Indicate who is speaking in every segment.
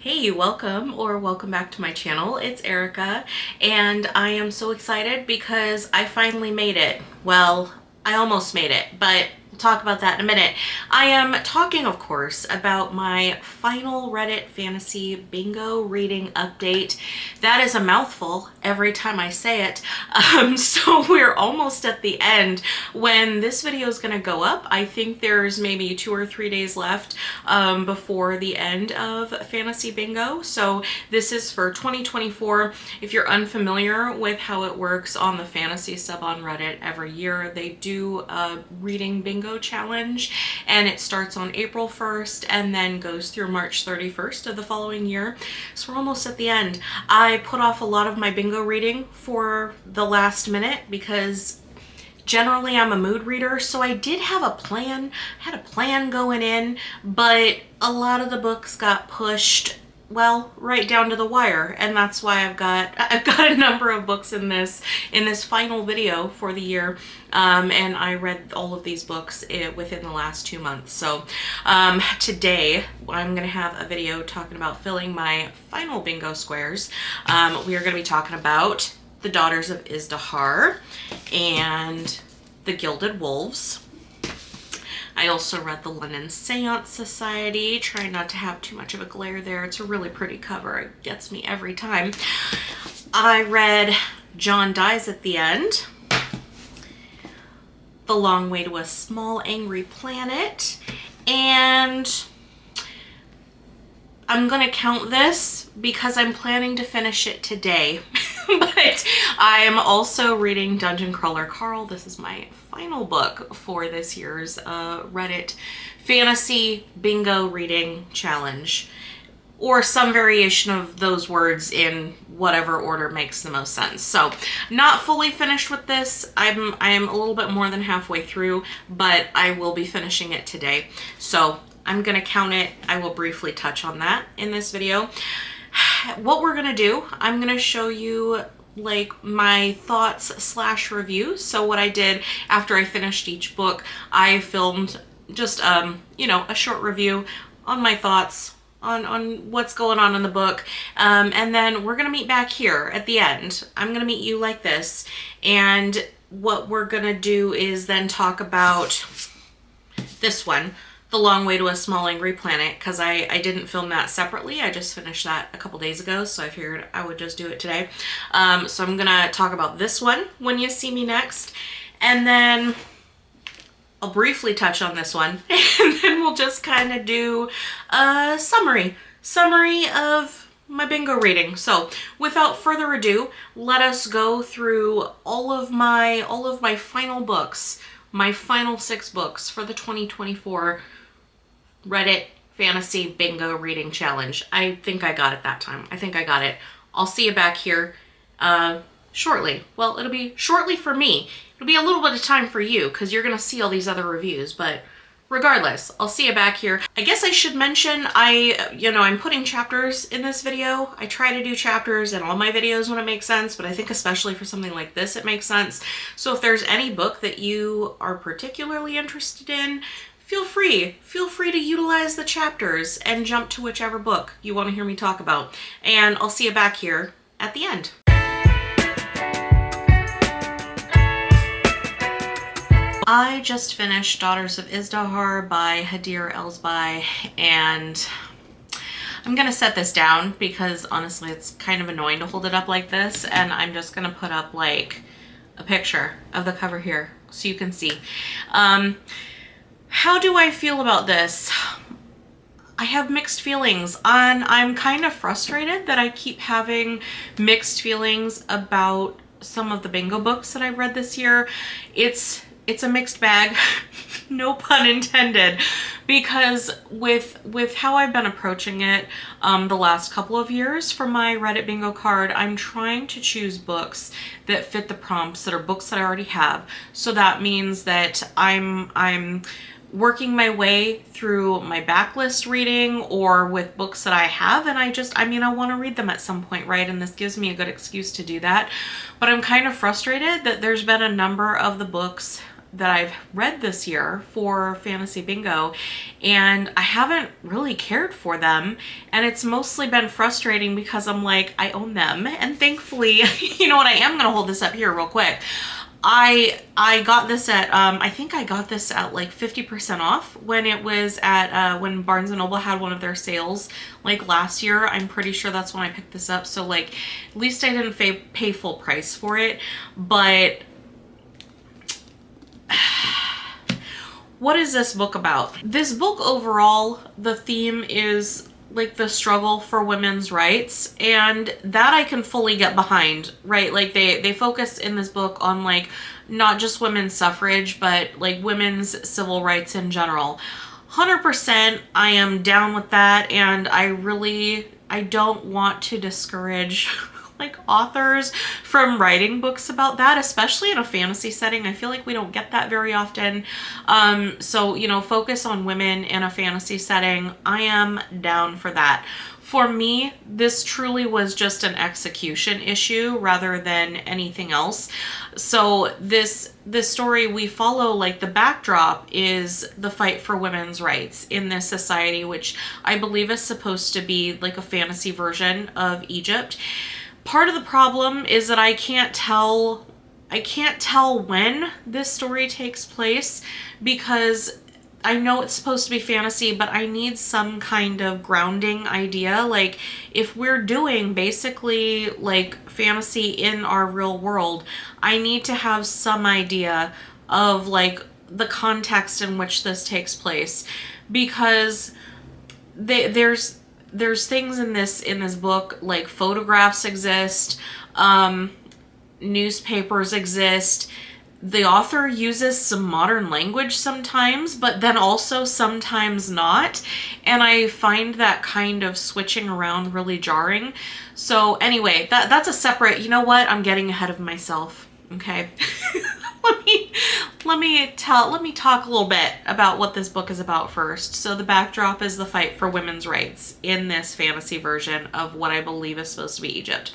Speaker 1: Hey, welcome back to my channel. It's Erica, and I am so excited because I finally made it. Well, I almost made it, but we'll talk about that in a minute. I am talking, of course, about my final Reddit fantasy bingo reading update. That is a mouthful every time I say it. So we're almost at the end. When this video is going to go up, I think there's maybe 2 or 3 days left before the end of fantasy bingo. So this is for 2024. If you're unfamiliar with how it works on the fantasy sub on Reddit, every year they do a reading bingo challenge, and it starts on April 1st and then goes through March 31st of the following year. So we're almost at the end. I put off a lot of my bingo reading for the last minute because generally I'm a mood reader, so I did have a plan. I had a plan going in, but a lot of the books got pushed, well, right down to the wire, and that's why I've got a number of books in this final video for the year. And I read all of these books within the last 2 months. So today I'm gonna have a video talking about filling my final bingo squares. We are gonna be talking about The Daughters of IZDIHAR and The Gilded Wolves. I also read the London SEANCE Society, trying not to have too much of a glare there. It's a really pretty cover. It gets me every time. I read John Dies at the End, The Long Way to a Small Angry Planet, and I'm gonna count this because I'm planning to finish it today. But I am also reading Dungeon Crawler Carl. This is my final book for this year's Reddit Fantasy Bingo Reading Challenge, or some variation of those words in whatever order makes the most sense. So, not fully finished with this. I am a little bit more than halfway through, but I will be finishing it today. So, I'm gonna count it. I will briefly touch on that in this video. What we're gonna do, I'm gonna show you like my thoughts slash reviews. So what I did after I finished each book, I filmed just you know, a short review on my thoughts on what's going on in the book, and then we're gonna meet back here at the end. I'm gonna meet you like this, and what we're gonna do is then talk about this one, The Long Way to a Small Angry Planet, because I didn't film that separately. I just finished that a couple days ago, so I figured I would just do it today. So I'm gonna talk about this one when you see me next, and then I'll briefly touch on this one, and then we'll just kind of do a summary of my bingo reading. So without further ado, let us go through all of my final books, my final 6 books for the 2024 Reddit Fantasy Bingo Reading Challenge. I think I got it that time. I think I got it. I'll see you back here shortly. Well, it'll be shortly for me. It'll be a little bit of time for you because you're going to see all these other reviews, but regardless, I'll see you back here. I guess I should mention I'm putting chapters in this video. I try to do chapters in all my videos when it makes sense, but I think especially for something like this, it makes sense. So if there's any book that you are particularly interested in, feel free to utilize the chapters and jump to whichever book you want to hear me talk about. And I'll see you back here at the end. I just finished Daughters of IZDIHAR by Hadir Elsbai, and I'm gonna set this down because honestly it's kind of annoying to hold it up like this, and I'm just gonna put up like a picture of the cover here so you can see. How do I feel about this? I have mixed feelings. I'm kind of frustrated that I keep having mixed feelings about some of the bingo books that I've read this year. It's a mixed bag, no pun intended, because with how I've been approaching it the last couple of years for my Reddit bingo card, I'm trying to choose books that fit the prompts, that are books that I already have. So that means that I'm working my way through my backlist reading or with books that I have, and I want to read them at some point, right? And this gives me a good excuse to do that. But I'm kind of frustrated that there's been a number of the books that I've read this year for Fantasy Bingo, and I haven't really cared for them, and it's mostly been frustrating because I'm like, I own them, and thankfully, you know what, I am gonna hold this up here real quick. I got this at I think I got this at like 50% off when it was at when Barnes and Noble had one of their sales like last year. I'm pretty sure that's when I picked this up, so like at least I didn't pay full price for it. But what is this book about? This book overall, the theme is like the struggle for women's rights, and that I can fully get behind, right? Like they focus in this book on like not just women's suffrage, but like women's civil rights in general. 100% I am down with that, and I don't want to discourage like authors from writing books about that, especially in a fantasy setting. I feel like we don't get that very often. So, you know, focus on women in a fantasy setting. I am down for that. For me, this truly was just an execution issue rather than anything else. So this story we follow, like the backdrop is the fight for women's rights in this society, which I believe is supposed to be like a fantasy version of Egypt. Part of the problem is that I can't tell when this story takes place, because I know it's supposed to be fantasy, but I need some kind of grounding idea. Like if we're doing basically like fantasy in our real world, I need to have some idea of like the context in which this takes place, because there's things in this book, like photographs exist, newspapers exist. The author uses some modern language sometimes, but then also sometimes not. And I find that kind of switching around really jarring. So anyway, that's a separate, you know what? I'm getting ahead of myself. Okay. let me talk a little bit about what this book is about first. So the backdrop is the fight for women's rights in this fantasy version of what I believe is supposed to be Egypt.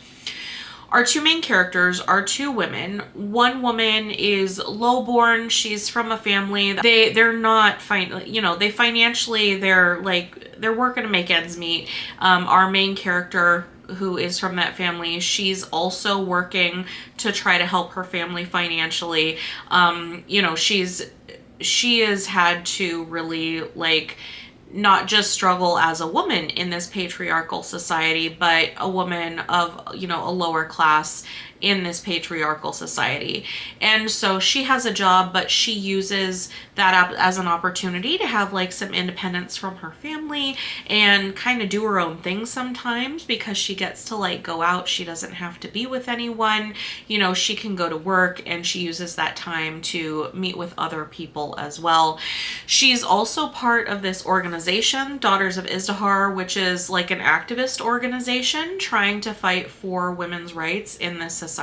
Speaker 1: Our two main characters are two women. One woman is lowborn. She's from a family that they're not they financially, they're working to make ends meet. Our main character, who is from that family, she's also working to try to help her family financially. She has had to really like not just struggle as a woman in this patriarchal society, but a woman of, a lower class in this patriarchal society. And so she has a job, but she uses that as an opportunity to have like some independence from her family and kind of do her own thing sometimes, because she gets to like go out. She doesn't have to be with anyone. She can go to work, and she uses that time to meet with other people as well. She's also part of this organization, Daughters of IZDIHAR, which is like an activist organization trying to fight for women's rights in this society.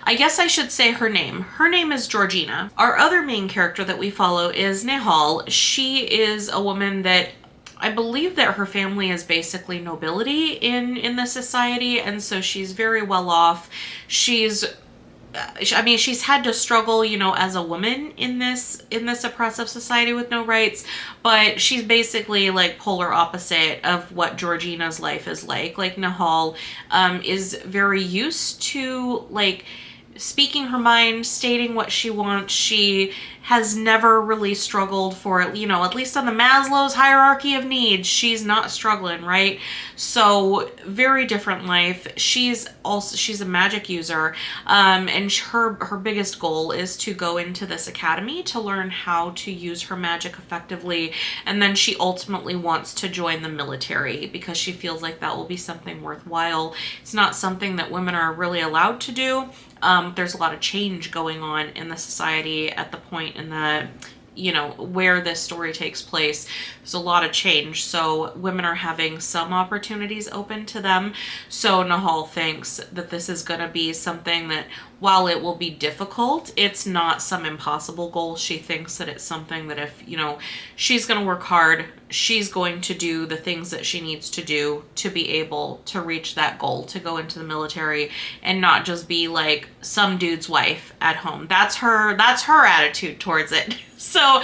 Speaker 1: I guess I should say her name. Her name is Georgina. Our other main character that we follow is Nehal. She is a woman that I believe that her family is basically nobility in the society, and so she's very well off. She's had to struggle, as a woman in this oppressive society with no rights, but she's basically like polar opposite of what Georgina's life is like. Like Nehal is very used to like speaking her mind, stating what she wants. She has never really struggled for, at least on the Maslow's hierarchy of needs, she's not struggling, right? So very different life. She's a magic user, and her biggest goal is to go into this academy to learn how to use her magic effectively, and then she ultimately wants to join the military because she feels like that will be something worthwhile. It's not something that women are really allowed to do. There's a lot of change going on in the society at the point in the, where this story takes place. There's a lot of change. So women are having some opportunities open to them. So Nehal thinks that this is going to be something that, while it will be difficult, it's not some impossible goal. She thinks that it's something that if, she's going to work hard, she's going to do the things that she needs to do to be able to reach that goal, to go into the military and not just be like some dude's wife at home. That's her attitude towards it. So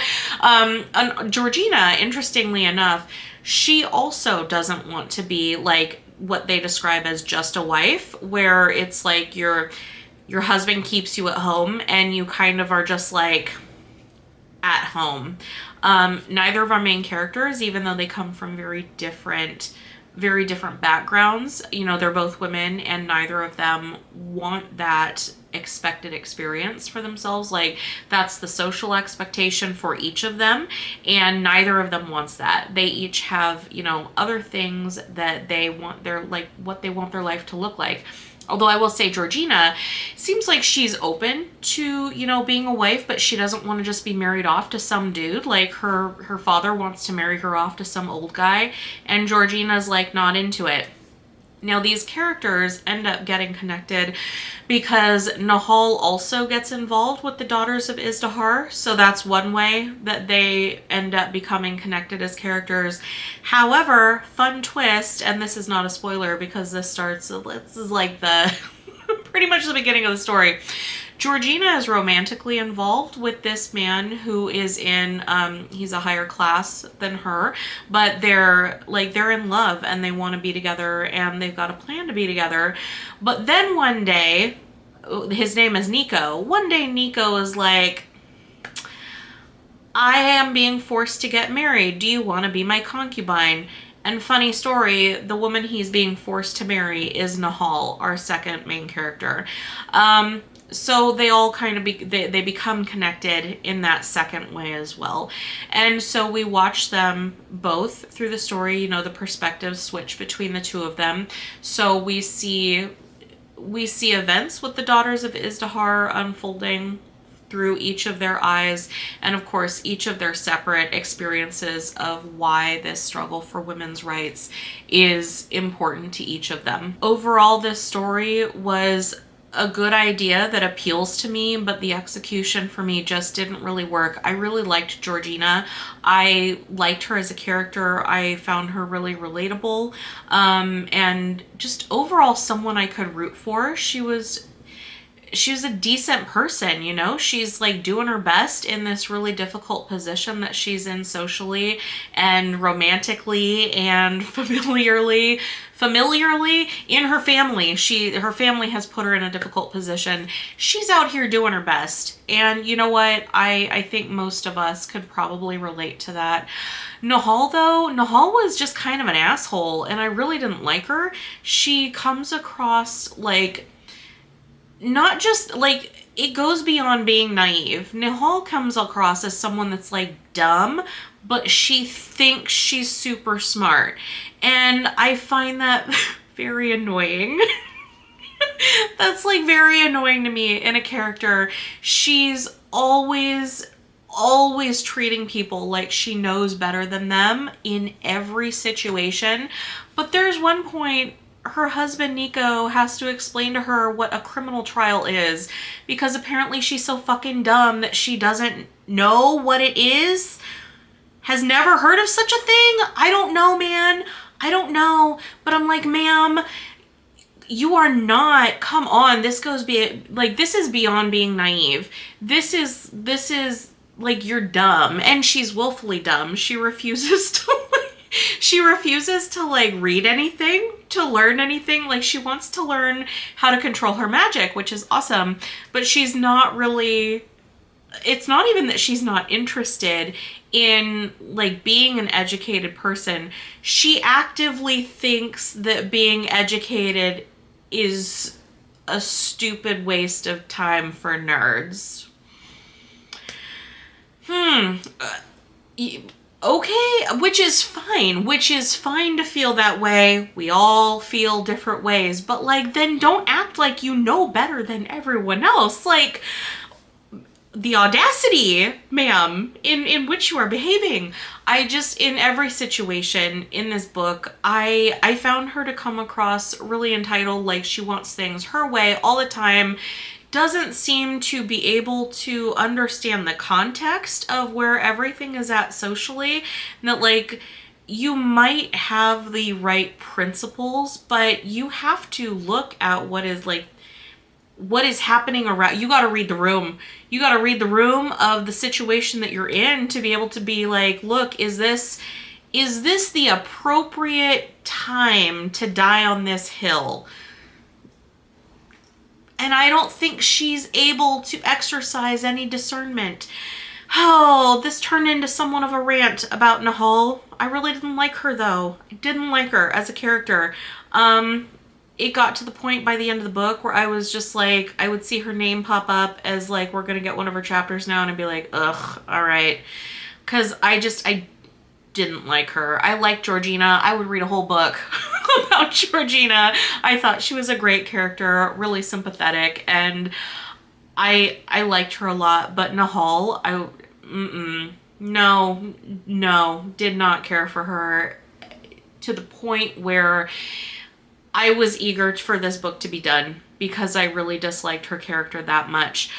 Speaker 1: Georgina, interestingly enough, she also doesn't want to be like what they describe as just a wife, where it's like your husband keeps you at home and you kind of are just like at home. Neither of our main characters, even though they come from very different backgrounds, you know, they're both women, and neither of them want that expected experience for themselves. Like, that's the social expectation for each of them, and neither of them wants that. They each have, you know, other things that they want what they want their life to look like. Although I will say Georgina seems like she's open to, you know, being a wife, but she doesn't want to just be married off to some dude. Like her father wants to marry her off to some old guy, and Georgina's like not into it. Now, these characters end up getting connected because Nahal also gets involved with the Daughters of IZDIHAR, so that's one way that they end up becoming connected as characters. However, fun twist, and this is not a spoiler because this is like the pretty much the beginning of the story. Georgina is romantically involved with this man who is he's a higher class than her, but they're in love and they want to be together and they've got a plan to be together. But then one day, his name is Nico. One day Nico is like, I am being forced to get married. Do you want to be my concubine? And funny story, the woman he's being forced to marry is Nahal, our second main character. So they all kind of they become connected in that second way as well. And so we watch them both through the story, you know, the perspectives switch between the two of them. So we see events with the Daughters of IZDIHAR unfolding through each of their eyes, and of course each of their separate experiences of why this struggle for women's rights is important to each of them. Overall, this story was a good idea that appeals to me, but the execution for me just didn't really work. I really liked Georgina. I liked her as a character. I found her really relatable, and just overall someone I could root for. She was a decent person, you know? She's like doing her best in this really difficult position that she's in socially and romantically and familiarly in her family. Her family has put her in a difficult position. She's out here doing her best. And you know what? I think most of us could probably relate to that. Nahal was just kind of an asshole, and I really didn't like her. She comes across like, not just like, it goes beyond being naive. Nahal comes across as someone that's like dumb, but she thinks she's super smart. And I find that very annoying. That's like very annoying to me in a character. She's always treating people like she knows better than them in every situation. But there's one point her husband Nico has to explain to her what a criminal trial is, because apparently she's so fucking dumb that she doesn't know what it is, has never heard of such a thing. I don't know, man. I don't know. But I'm like, ma'am, you are not, come on. This is beyond being naive. This is like, you're dumb. And she's willfully dumb. She refuses to like read anything, to learn anything. Like, she wants to learn how to control her magic, which is awesome, but she's not really, it's not even that she's not interested in like being an educated person. She actively thinks that being educated is a stupid waste of time for nerds. Okay, which is fine to feel that way. We all feel different ways, but like, then don't act like you know better than everyone else. Like, the audacity, ma'am, in which you are behaving. In every situation in this book, I found her to come across really entitled, like she wants things her way all the time, doesn't seem to be able to understand the context of where everything is at socially. And that, like, you might have the right principles, but you have to look at what is happening around. You got to read the room. You got to read the room of the situation that you're in to be able to be like, look, is this the appropriate time to die on this hill? And I don't think she's able to exercise any discernment. Oh, this turned into somewhat of a rant about Nahal. I really didn't like her, though. I didn't like her as a character. It got to the point by the end of the book where I was just like, I would see her name pop up as like, we're going to get one of her chapters now, and I'd be like, ugh, all right. Because I didn't like her. I liked Georgina. I would read a whole book about Georgina. I thought she was a great character, really sympathetic, and I liked her a lot. But Nahal, no, did not care for her to the point where I was eager for this book to be done because I really disliked her character that much.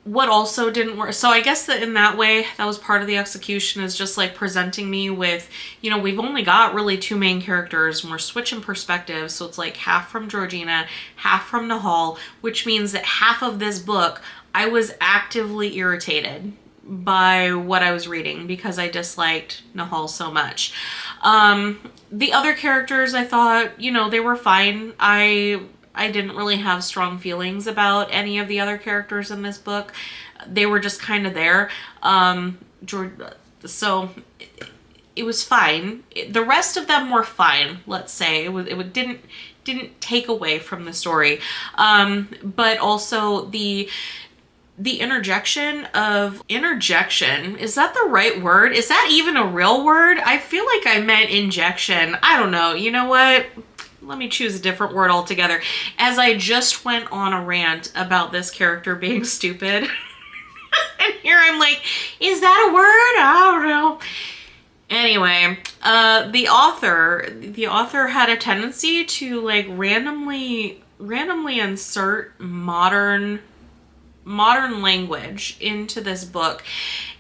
Speaker 1: What also didn't work, so I guess that in that way, that was part of the execution, is just like presenting me with, you know, we've only got really two main characters and we're switching perspectives. So it's like half from Georgina, half from Nahal, which means that half of this book, I was actively irritated by what I was reading because I disliked Nahal so much. The other characters, I thought, you know, they were fine. I didn't really have strong feelings about any of the other characters in this book. They were just kind of there. So it was fine. The rest of them were fine, let's say. It didn't take away from the story. But also the interjection, is that the right word? Is that even a real word? I feel like I meant injection. I don't know. You know what? Let me choose a different word altogether. As I just went on a rant about this character being stupid. And here I'm like, is that a word? I don't know. Anyway, the author had a tendency to like randomly insert modern language into this book,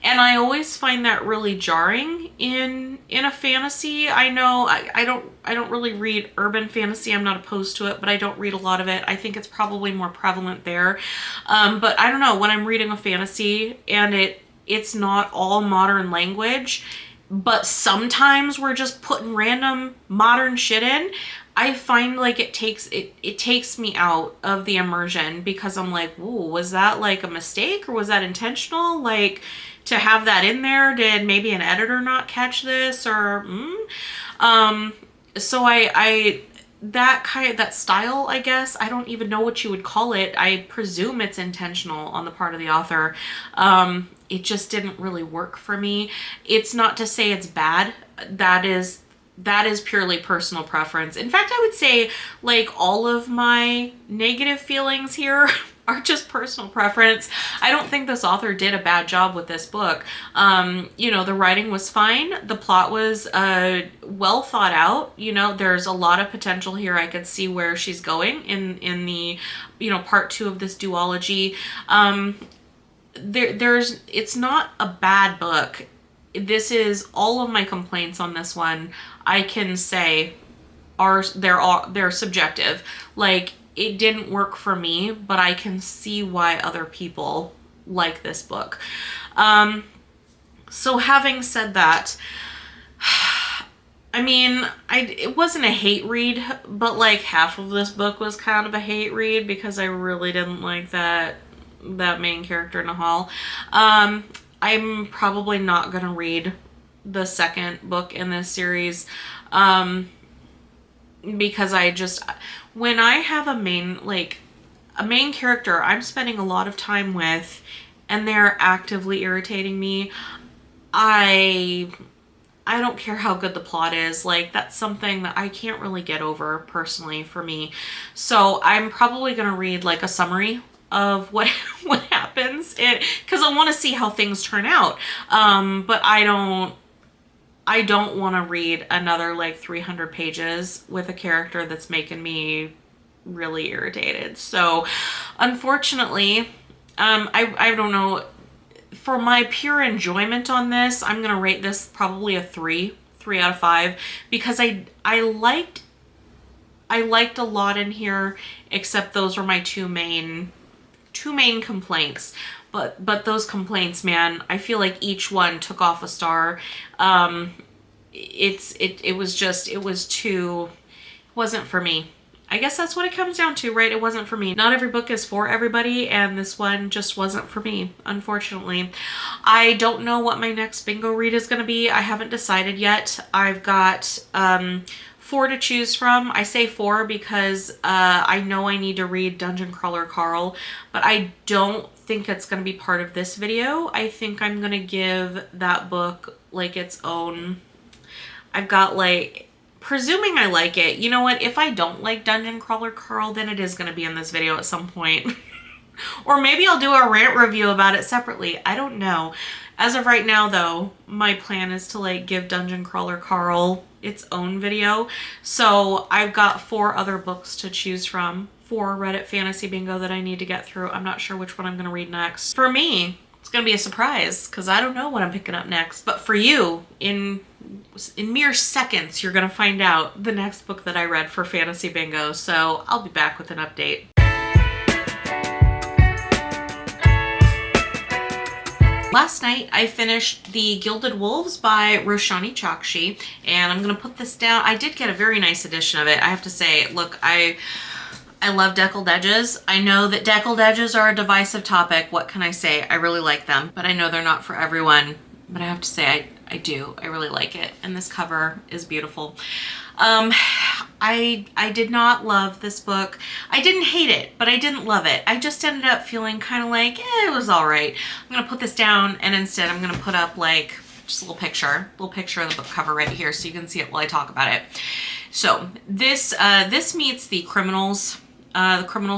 Speaker 1: and I always find that really jarring in a fantasy. I know I don't really read urban fantasy. I'm not opposed to it, but I don't read a lot of it. I think it's probably more prevalent there. But I don't know, when I'm reading a fantasy and it's not all modern language, but sometimes we're just putting random modern shit in, I find like it takes me out of the immersion, because I'm like, ooh, was that like a mistake or was that intentional? Like, to have that in there, did maybe an editor not catch this, or so that style, I guess, I don't even know what you would call it. I presume it's intentional on the part of the author. It just didn't really work for me. It's not to say it's bad. That is purely personal preference. In fact, I would say like all of my negative feelings here are just personal preference. I don't think this author did a bad job with this book. You know, the writing was fine. The plot was well thought out. You know, there's a lot of potential here. I could see where she's going in the, you know, part 2 of this duology. It's not a bad book. This is all of my complaints on this one, I can say they're subjective. Like, it didn't work for me, but I can see why other people like this book. So having said that, I mean, it wasn't a hate read, but like half of this book was kind of a hate read because I really didn't like that main character, Nahal. I'm probably not going to read the second book in this series, because when I have a main character I'm spending a lot of time with and they're actively irritating me, I don't care how good the plot is. Like, that's something that I can't really get over personally for me. So I'm probably going to read like a summary of what happens, because I want to see how things turn out. But I don't want to read another like 300 pages with a character that's making me really irritated. So unfortunately, I don't know, for my pure enjoyment on this, I'm gonna rate this probably a 3 out of 5, because I liked a lot in here, except those were my two main complaints. But those complaints, man, I feel like each one took off a star. It wasn't for me. I guess that's what it comes down to, right? It wasn't for me. Not every book is for everybody, and this one just wasn't for me, unfortunately. I don't know what my next bingo read is going to be. I haven't decided yet. I've got 4 to choose from. I say 4 because I know I need to read Dungeon Crawler Carl, but I don't think it's going to be part of this video. I think I'm going to give that book like its own. I've got like, presuming I like it. You know what? If I don't like Dungeon Crawler Carl, then it is going to be in this video at some point. Or maybe I'll do a rant review about it separately. I don't know. As of right now, though, my plan is to like give Dungeon Crawler Carl its own video. So I've got 4 other books to choose from for Reddit Fantasy Bingo that I need to get through. I'm not sure which one I'm going to read next. For me, it's going to be a surprise because I don't know what I'm picking up next. But for you, in mere seconds, you're going to find out the next book that I read for Fantasy Bingo. So I'll be back with an update. Last night I finished The Gilded Wolves by Roshani Chakshi, and I'm going to put this down. I did get a very nice edition of it. I have to say, look, I love deckled edges. I know that deckled edges are a divisive topic. What can I say? I really like them, but I know they're not for everyone. But I have to say, I do. I really like it. And this cover is beautiful. I did not love this book. I didn't hate it, but I didn't love it. I just ended up feeling kind of like, it was all right. I'm going to put this down, and instead I'm going to put up like just a little picture of the book cover right here so you can see it while I talk about it. So this meets the Criminal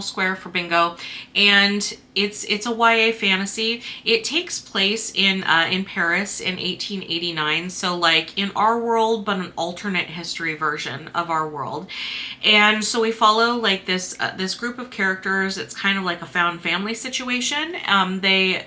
Speaker 1: Square for Bingo, and it's a YA fantasy. It takes place in Paris in 1889, so like in our world, but an alternate history version of our world. And so we follow like this group of characters. It's kind of like a found family situation. I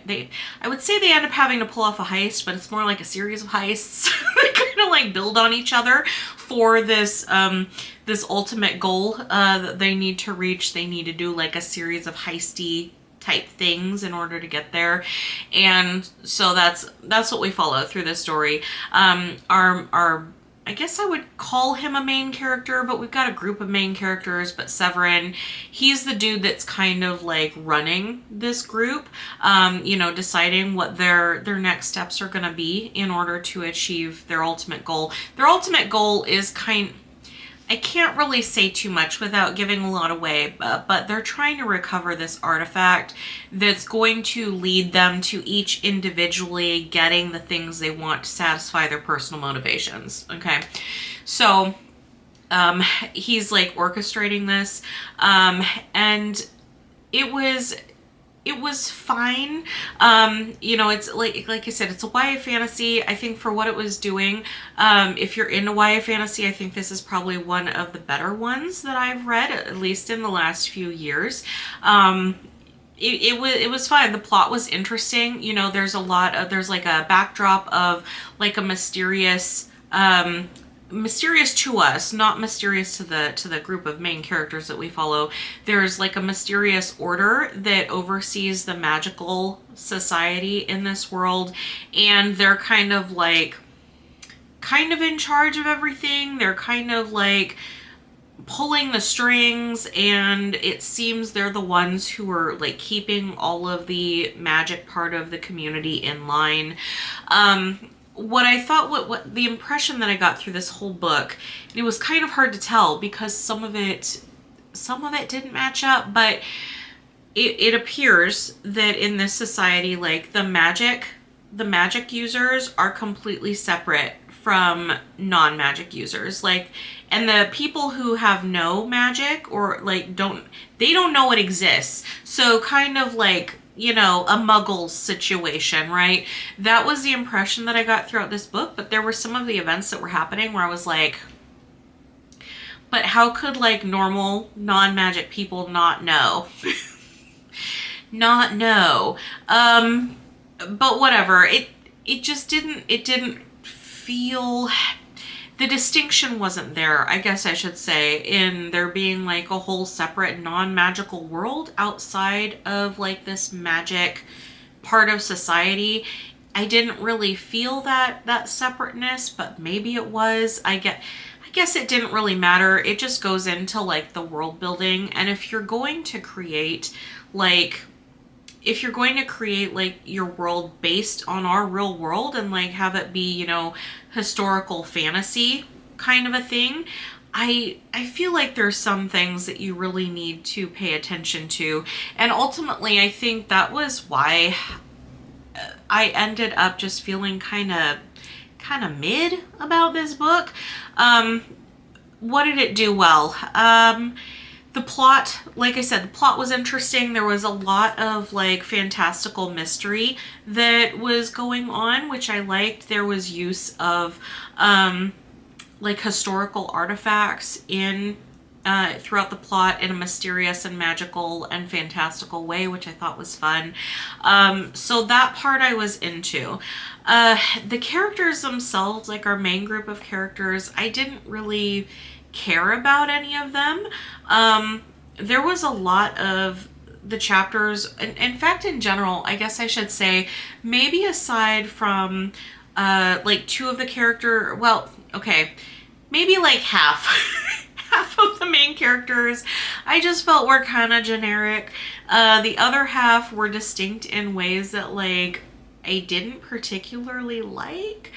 Speaker 1: would say they end up having to pull off a heist, but it's more like a series of heists. They kind of like build on each other for this ultimate goal that they need to reach. They need to do like a series of heisty type things in order to get there, and so that's what we follow through this story. Our I guess I would call him a main character, but we've got a group of main characters. But Severin, he's the dude that's kind of like running this group, deciding what their next steps are going to be in order to achieve their ultimate goal. Their ultimate goal is I can't really say too much without giving a lot away, but they're trying to recover this artifact that's going to lead them to each individually getting the things they want to satisfy their personal motivations. Okay, so he's like orchestrating this, and it was fine. It's like I said, it's a YA fantasy. I think for what it was doing, if you're into YA fantasy, I think this is probably one of the better ones that I've read, at least in the last few years. It was fine. The plot was interesting. There's like a backdrop of like a mysterious to us, not mysterious to the group of main characters that we follow. There's like a mysterious order that oversees the magical society in this world, and they're kind of in charge of everything. They're kind of like pulling the strings, and it seems they're the ones who are like keeping all of the magic part of the community in line. What I thought, what the impression that I got through this whole book, it was kind of hard to tell because some of it didn't match up, but it appears that in this society, like the magic users are completely separate from non-magic users. Like, and the people who have no magic or like don't know it exists. So kind of like, a muggle situation, right? That was the impression that I got throughout this book, but there were some of the events that were happening where I was like, But how could like normal non-magic people not know? Not know. But whatever. It just didn't feel, the distinction wasn't there, I guess I should say, in there being like a whole separate non-magical world outside of like this magic part of society. I didn't really feel that separateness, but maybe it was. I guess it didn't really matter. It just goes into like the world building. And if you're going to create like your world based on our real world and like have it be, you know, historical fantasy kind of a thing, I feel like there's some things that you really need to pay attention to. And ultimately, I think that was why I ended up just feeling kind of mid about this book. What did it do well? The plot, like I said, the plot was interesting. There was a lot of like fantastical mystery that was going on, which I liked. There was use of like historical artifacts in throughout the plot in a mysterious and magical and fantastical way, which I thought was fun. So that part I was into. The characters themselves, like our main group of characters, I didn't really care about any of them. There was a lot of the chapters, in fact, in general, I guess I should say, maybe aside from like two of the character, well, okay, maybe like half half of the main characters I just felt were kind of generic. The other half were distinct in ways that like I didn't particularly like.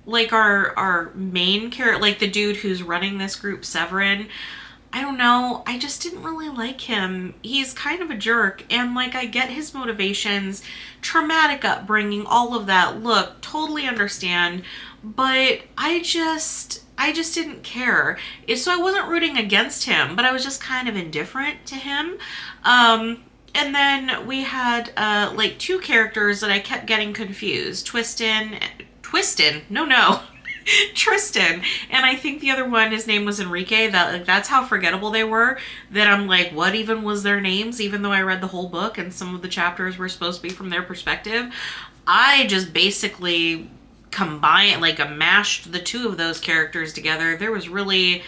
Speaker 1: Like our main character, like the dude who's running this group, Severin, I don't know, I just didn't really like him. He's kind of a jerk, and like I get his motivations, traumatic upbringing, all of that. Look, totally understand, but I just didn't care. So I wasn't rooting against him, but I was just kind of indifferent to him. And then we had like two characters that I kept getting confused. Tristan, and I think the other one, his name was Enrique. That's how forgettable they were, that I'm like, what even was their names? Even though I read the whole book and some of the chapters were supposed to be from their perspective, I just basically combined, like mashed the two of those characters together. There was really,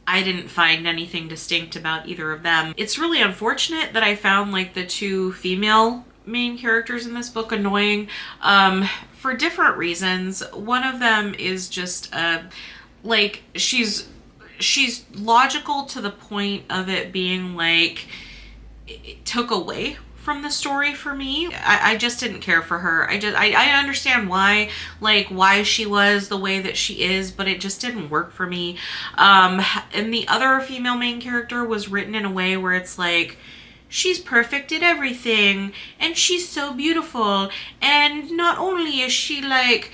Speaker 1: I didn't find anything distinct about either of them. It's really unfortunate that I found like the two female main characters in this book annoying, for different reasons. One of them is just like she's logical to the point of it being like it took away from the story for me. I just didn't care for her. I understand why, like why she was the way that she is, but it just didn't work for me. And the other female main character was written in a way where it's like, she's perfect at everything, and she's so beautiful, and not only is she like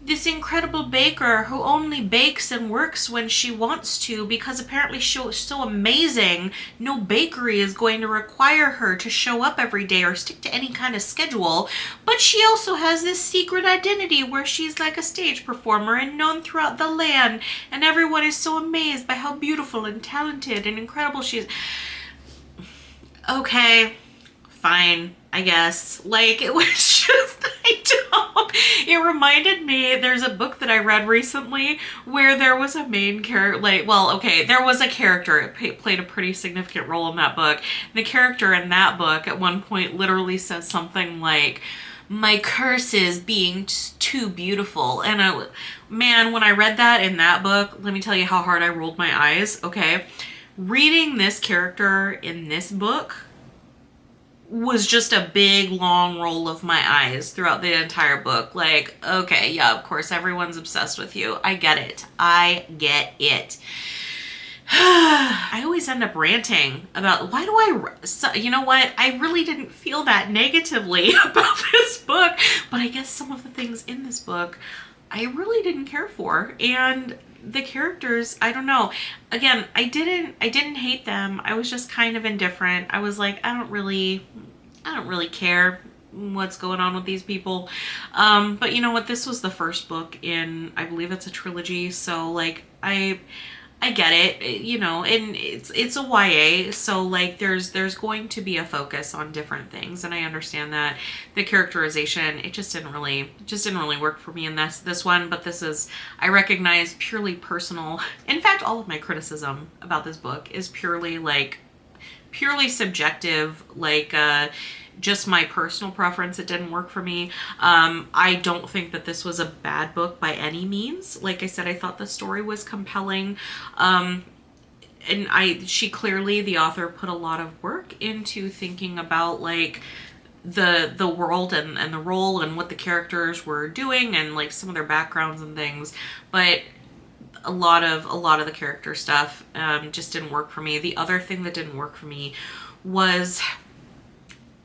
Speaker 1: this incredible baker who only bakes and works when she wants to because apparently she's so amazing, no bakery is going to require her to show up every day or stick to any kind of schedule, but she also has this secret identity where she's like a stage performer and known throughout the land, and everyone is so amazed by how beautiful and talented and incredible she is. Okay, fine, I guess. Like, it was just, it reminded me, there's a book that I read recently where there was a main character, like, well, okay, there was a character, it played a pretty significant role in that book. The character in that book at one point literally says something like, my curse is being too beautiful. And man, when I read that in that book, let me tell you how hard I rolled my eyes, okay? Reading this character in this book was just a big long roll of my eyes throughout the entire book. Like, okay, yeah, of course everyone's obsessed with you. I get it. I get it. I always end up ranting about why do you know what? I really didn't feel that negatively about this book, but I guess some of the things in this book I really didn't care for. And the characters, I don't know. Again, I didn't hate them. I was just kind of indifferent. I was like, I don't really care what's going on with these people. But you know what? This was the first book in, I believe it's a trilogy. So like, I get it, you know, and it's a YA, so like there's going to be a focus on different things, and I understand that. The characterization, it just didn't really work for me in this one, but this is, I recognize, purely personal. In fact, all of my criticism about this book is purely subjective, like just my personal preference. It didn't work for me. I don't think that this was a bad book by any means. Like I said, I thought the story was compelling. And she clearly, the author, put a lot of work into thinking about like the world and the role and what the characters were doing and like some of their backgrounds and things. But a lot of the character stuff just didn't work for me. The other thing that didn't work for me was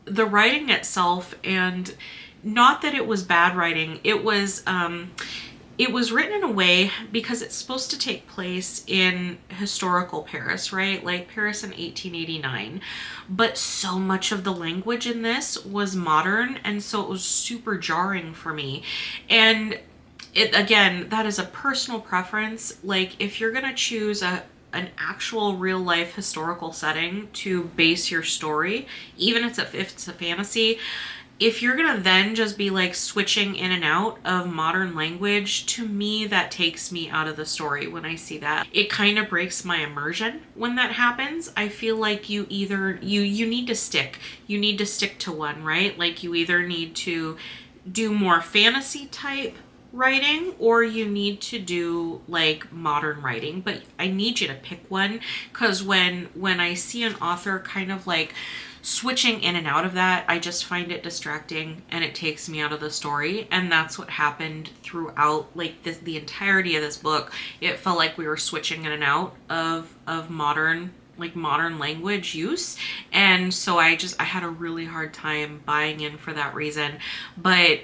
Speaker 1: the writing itself, and not that it was bad writing. It was written in a way, because it's supposed to take place in historical Paris, right? Like Paris in 1889. But so much of the language in this was modern, and so it was super jarring for me. And it, again, that is a personal preference. Like if you're gonna choose an actual real life historical setting to base your story, even if it's a fantasy, if you're gonna then just be like switching in and out of modern language, to me that takes me out of the story. When I see that, it kind of breaks my immersion when that happens. I feel like you either you need to stick to one, right? Like you either need to do more fantasy type writing, or you need to do like modern writing, but I need you to pick one, because when I see an author kind of like switching in and out of that, I just find it distracting and it takes me out of the story. And that's what happened throughout like the entirety of this book. It felt like we were switching in and out of modern language use, and so I had a really hard time buying in for that reason. But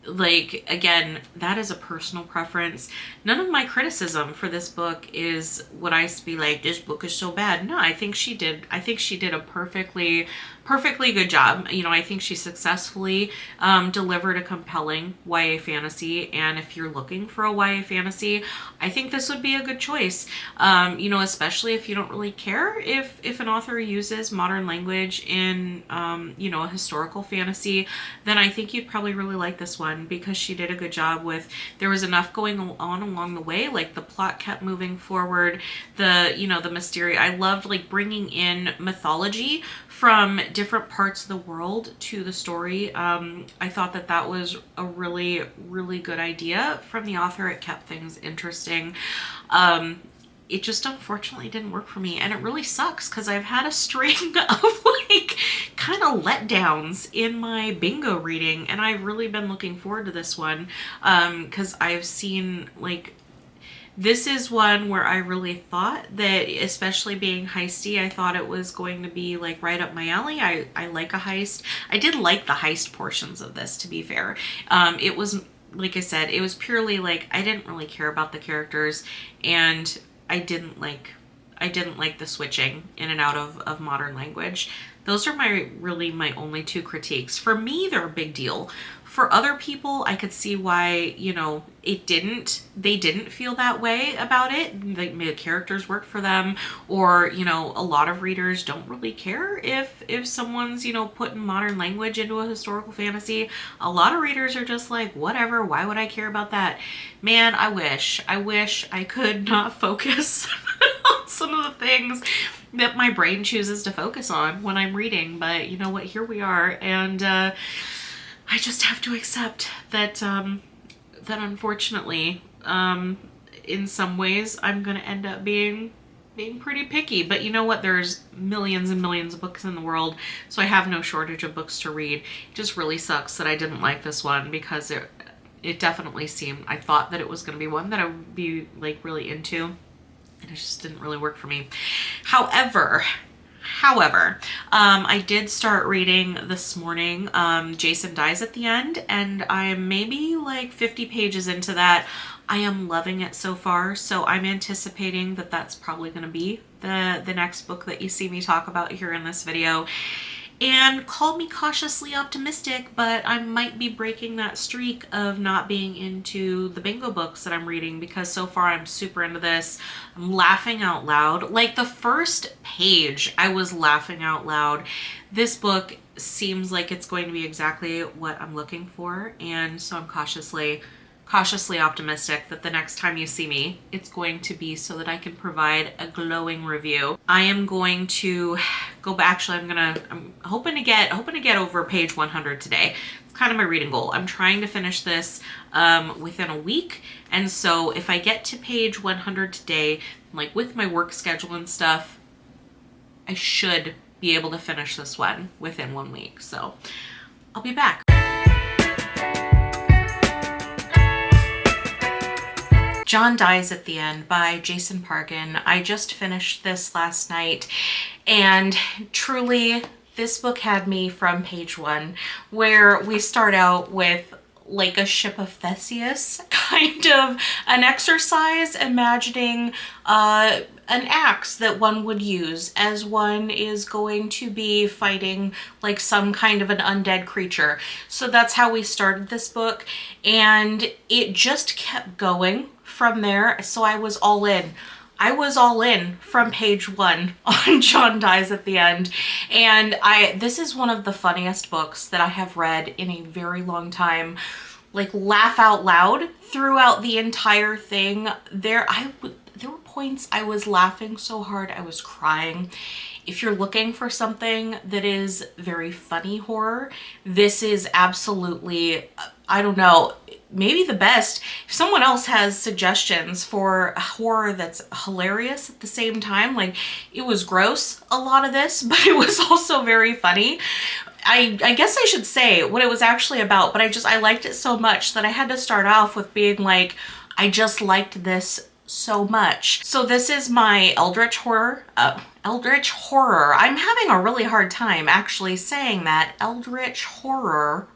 Speaker 1: like, again, that is a personal preference. None of my criticism for this book is would I be like, this book is so bad. No, I think she did a perfectly good job. You know, I think she successfully delivered a compelling YA fantasy. And if you're looking for a YA fantasy, I think this would be a good choice. You know, especially if you don't really care if an author uses modern language in, you know, a historical fantasy, then I think you'd probably really like this one, because she did a good job with, there was enough going on along the way. Like the plot kept moving forward. The mystery, I loved like bringing in mythology from different parts of the world to the story. I thought that was a really, really good idea from the author. It kept things interesting. It just unfortunately didn't work for me, and it really sucks because I've had a string of like kind of letdowns in my bingo reading, and I've really been looking forward to this one because I've seen like, this is one where I really thought that, especially being heisty, I thought it was going to be like right up my alley. I like a heist. I did like the heist portions of this, to be fair. It was, like I said, it was purely like, I didn't really care about the characters, and I didn't like the switching in and out of modern language. Those are my only two critiques. For me, they're a big deal. For other people, I could see why, you know, they didn't feel that way about it. The characters worked for them, or, you know, a lot of readers don't really care if someone's, you know, putting modern language into a historical fantasy. A lot of readers are just like, whatever, why would I care about that? Man, I wish I could not focus on some of the things that my brain chooses to focus on when I'm reading. But you know what, here we are, and I just have to accept that that unfortunately, in some ways, I'm gonna end up being pretty picky. But you know what? There's millions and millions of books in the world, so I have no shortage of books to read. It just really sucks that I didn't like this one, because it definitely seemed, I thought that it was gonna be one that I would be like really into, and it just didn't really work for me. However, I did start reading this morning, Jason Dies at the End, and I'm maybe like 50 pages into that. I am loving it so far, so I'm anticipating that that's probably going to be the next book that you see me talk about here in this video. And call me cautiously optimistic, but I might be breaking that streak of not being into the bingo books that I'm reading, because so far I'm super into this. I'm laughing out loud. Like the first page, I was laughing out loud. This book seems like it's going to be exactly what I'm looking for, and so I'm cautiously optimistic that the next time you see me, it's going to be so that I can provide a glowing review. I am going to go back. Actually, I'm hoping to get over page 100 today. It's kind of my reading goal. I'm trying to finish this within a week. And so if I get to page 100 today, like with my work schedule and stuff, I should be able to finish this one within 1 week. So I'll be back. John Dies at the End by Jason Pargin. I just finished this last night, and truly this book had me from page 1, where we start out with like a ship of Theseus, kind of an exercise imagining an axe that one would use as one is going to be fighting like some kind of an undead creature. So that's how we started this book, and it just kept going from there. So I was all in. I was all in from page 1 on John Dies at the End. And this is one of the funniest books that I have read in a very long time. Like, laugh out loud throughout the entire thing. There were points I was laughing so hard I was crying. If you're looking for something that is very funny horror, this is absolutely, I don't know, maybe the best. If someone else has suggestions for horror that's hilarious at the same time, like, it was gross, a lot of this, but it was also very funny. I guess I should say what it was actually about, but I liked it so much that I had to start off with being like, I just liked this so much. So this is my Eldritch Horror. I'm having a really hard time actually saying that. Eldritch Horror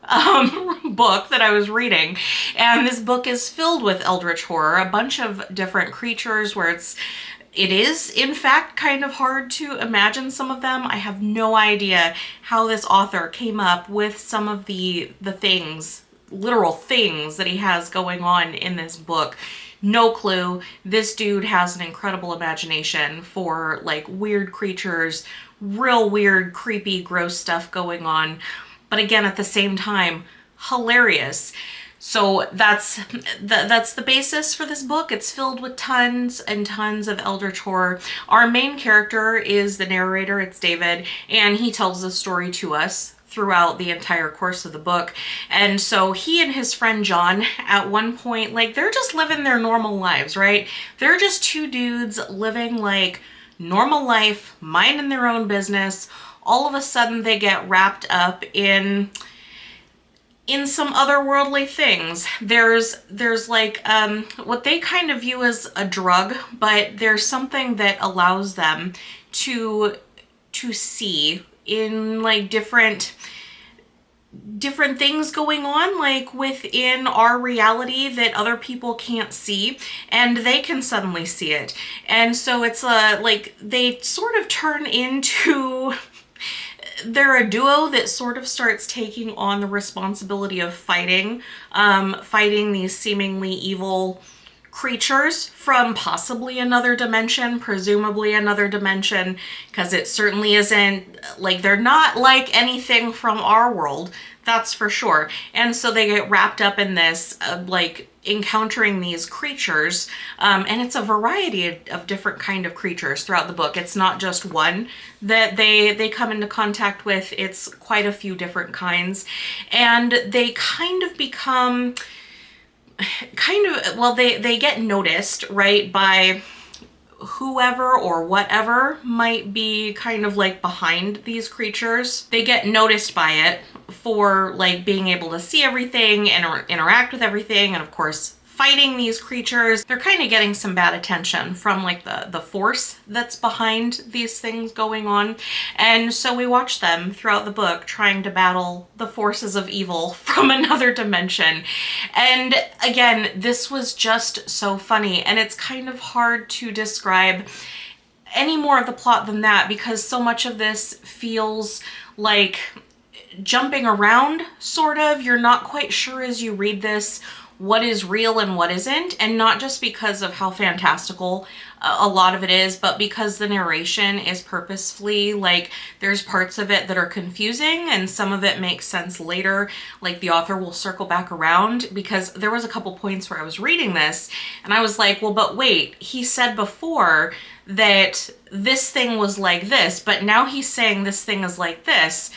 Speaker 1: book that I was reading. And this book is filled with Eldritch Horror, a bunch of different creatures where it is, in fact, kind of hard to imagine some of them. I have no idea how this author came up with some of the things, literal things that he has going on in this book. No clue. This dude has an incredible imagination for like weird creatures, real weird, creepy, gross stuff going on. But again, at the same time, hilarious. So that's the basis for this book. It's filled with tons and tons of Eldritch horror. Our main character is the narrator. It's David, and he tells the story to us throughout the entire course of the book. And so he and his friend John, at one point, like, they're just living their normal lives, right? They're just two dudes living like normal life, minding their own business. All of a sudden they get wrapped up in some otherworldly things. There's like what they kind of view as a drug, but there's something that allows them to see in like different things going on, like within our reality that other people can't see, and they can suddenly see it. And so it's like they sort of turn into they're a duo that sort of starts taking on the responsibility of fighting these seemingly evil creatures from possibly another dimension, presumably another dimension, because it certainly isn't, like, they're not like anything from our world, that's for sure. And so they get wrapped up in this, like, encountering these creatures, and it's a variety of different kind of creatures throughout the book. It's not just one that they come into contact with, it's quite a few different kinds, and they kind of become well, they get noticed, right, by whoever or whatever might be kind of like behind these creatures. They get noticed by it for like being able to see everything and interact with everything, and of course fighting these creatures. They're kind of getting some bad attention from like the force that's behind these things going on. And so we watch them throughout the book trying to battle the forces of evil from another dimension. And again, this was just so funny, and it's kind of hard to describe any more of the plot than that, because so much of this feels like jumping around, sort of. You're not quite sure as you read this what is real and what isn't, and not just because of how fantastical a lot of it is, but because the narration is purposefully, like, there's parts of it that are confusing and some of it makes sense later. Like, the author will circle back around, because there was a couple points where I was reading this and I was like, well, but wait, he said before that this thing was like this, but now he's saying this thing is like this.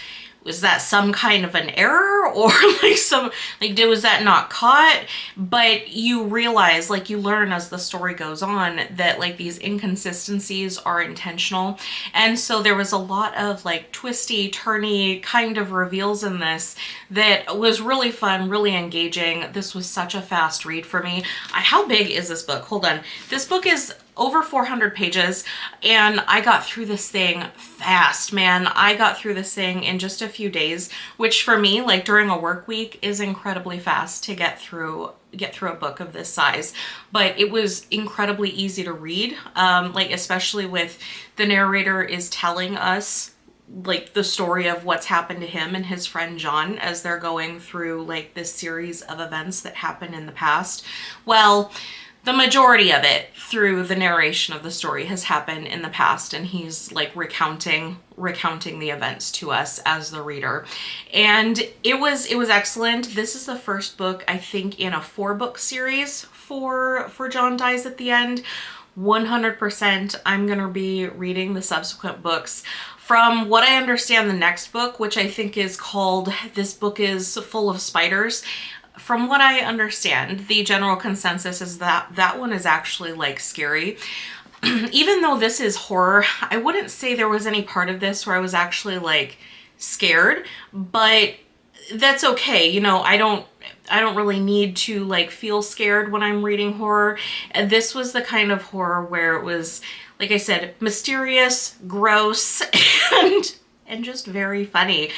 Speaker 1: Was that some kind of an error, or was that not caught? But you realize, like, you learn as the story goes on that, like, these inconsistencies are intentional. And so there was a lot of, like, twisty, turny kind of reveals in this that was really fun, really engaging. This was such a fast read for me. How big is this book? Hold on. This book is over 400 pages, and I got through this thing fast, man. I got through this thing in just a few days, which for me, like, during a work week is incredibly fast to get through a book of this size. But it was incredibly easy to read, like, especially with the narrator is telling us, like, the story of what's happened to him and his friend John as they're going through, like, this series of events that happened in the past. Well, the majority of it through the narration of the story has happened in the past, and he's, like, recounting the events to us as the reader. And it was excellent. This is the first book, I think, in a 4-book series for John Dies at the End. 100% I'm gonna be reading the subsequent books. From what I understand, the next book, which I think is called This Book is Full of Spiders, from what I understand, the general consensus is that that one is actually, like, scary. Even though this is horror, I wouldn't say there was any part of this where I was actually, like, scared, but that's okay. You know, I don't really need to, like, feel scared when I'm reading horror. And this was the kind of horror where it was, like I said, mysterious, gross, and just very funny.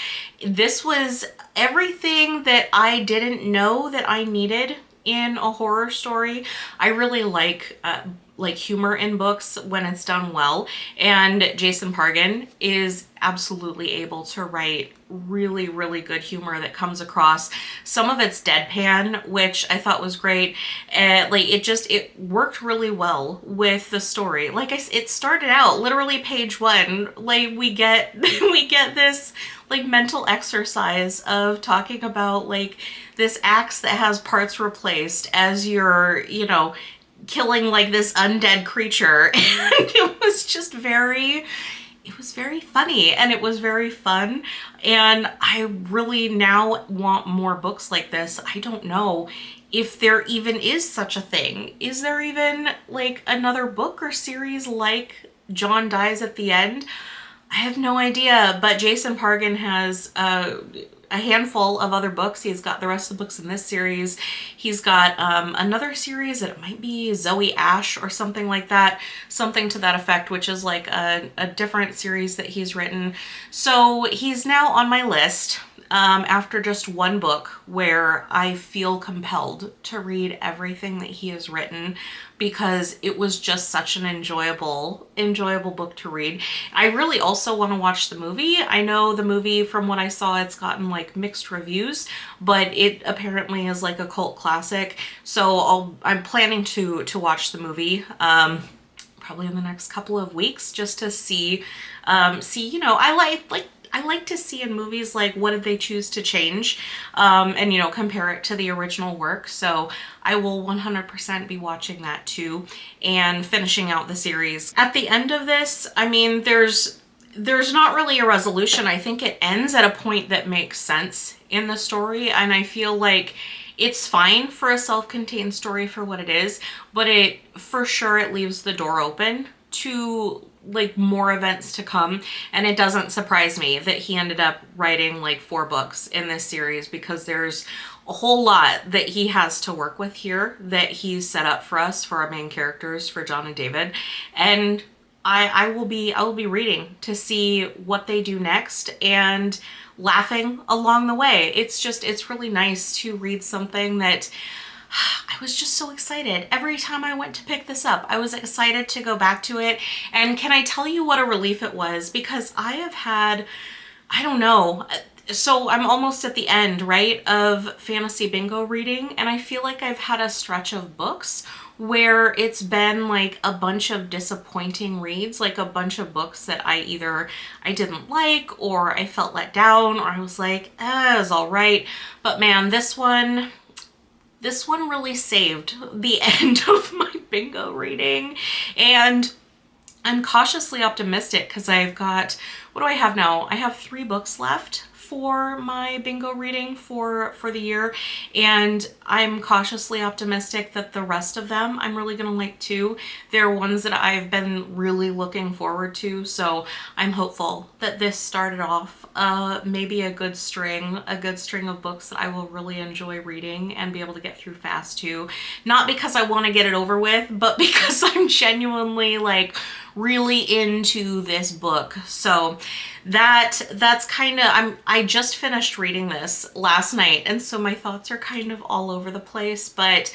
Speaker 1: This was everything that I didn't know that I needed in a horror story. I really like humor in books when it's done well, and Jason Pargin is absolutely able to write really, really good humor that comes across. Some of it's deadpan, which I thought was great. It worked really well with the story. Like it started out literally page 1, like we get this, like, mental exercise of talking about, like, this axe that has parts replaced as you're, you know, killing, like, this undead creature. And it was just very funny, and it was very fun. And I really now want more books like this. I don't know if there even is such a thing. Is there even, like, another book or series like John Dies at the End? I have no idea, but Jason Pargin has a handful of other books. He's got the rest of the books in this series. He's got another series that might be Zoe Ash or something like that, something to that effect, which is like a different series that he's written. So he's now on my list after just one book where I feel compelled to read everything that he has written, because it was just such an enjoyable book to read. I really also want to watch the movie. I know the movie, from what I saw, it's gotten, like, mixed reviews, but it apparently is, like, a cult classic. So I'm planning to watch the movie probably in the next couple of weeks, just to see, you know, I like to see in movies, like, what did they choose to change, and, you know, compare it to the original work. So I will 100% be watching that too, and finishing out the series. At the end of this, I mean, there's not really a resolution. I think it ends at a point that makes sense in the story, and I feel like it's fine for a self-contained story for what it is, but it leaves the door open to, like, more events to come. And it doesn't surprise me that he ended up writing, like, 4 books in this series, because there's a whole lot that he has to work with here that he's set up for us, for our main characters, for John and David. And I will be reading to see what they do next, and laughing along the way. It's really nice to read something that I was just so excited. Every time I went to pick this up, I was excited to go back to it. And can I tell you what a relief it was? Because I I don't know. So I'm almost at the end, right, of fantasy bingo reading, and I feel like I've had a stretch of books where it's been like a bunch of disappointing reads, like a bunch of books that I didn't like, or I felt let down, or I was like, it's all right. But man, this one really saved the end of my bingo reading. And I'm cautiously optimistic because I've got, what do I have now? I have 3 books left for my bingo reading for the year, and I'm cautiously optimistic that the rest of them I'm really gonna like too. They're ones that I've been really looking forward to, so I'm hopeful that this started off maybe a good string of books that I will really enjoy reading and be able to get through fast too. Not because I want to get it over with, but because I'm genuinely like really into this book. So that's kind of, I just finished reading this last night, and so my thoughts are kind of all over the place, but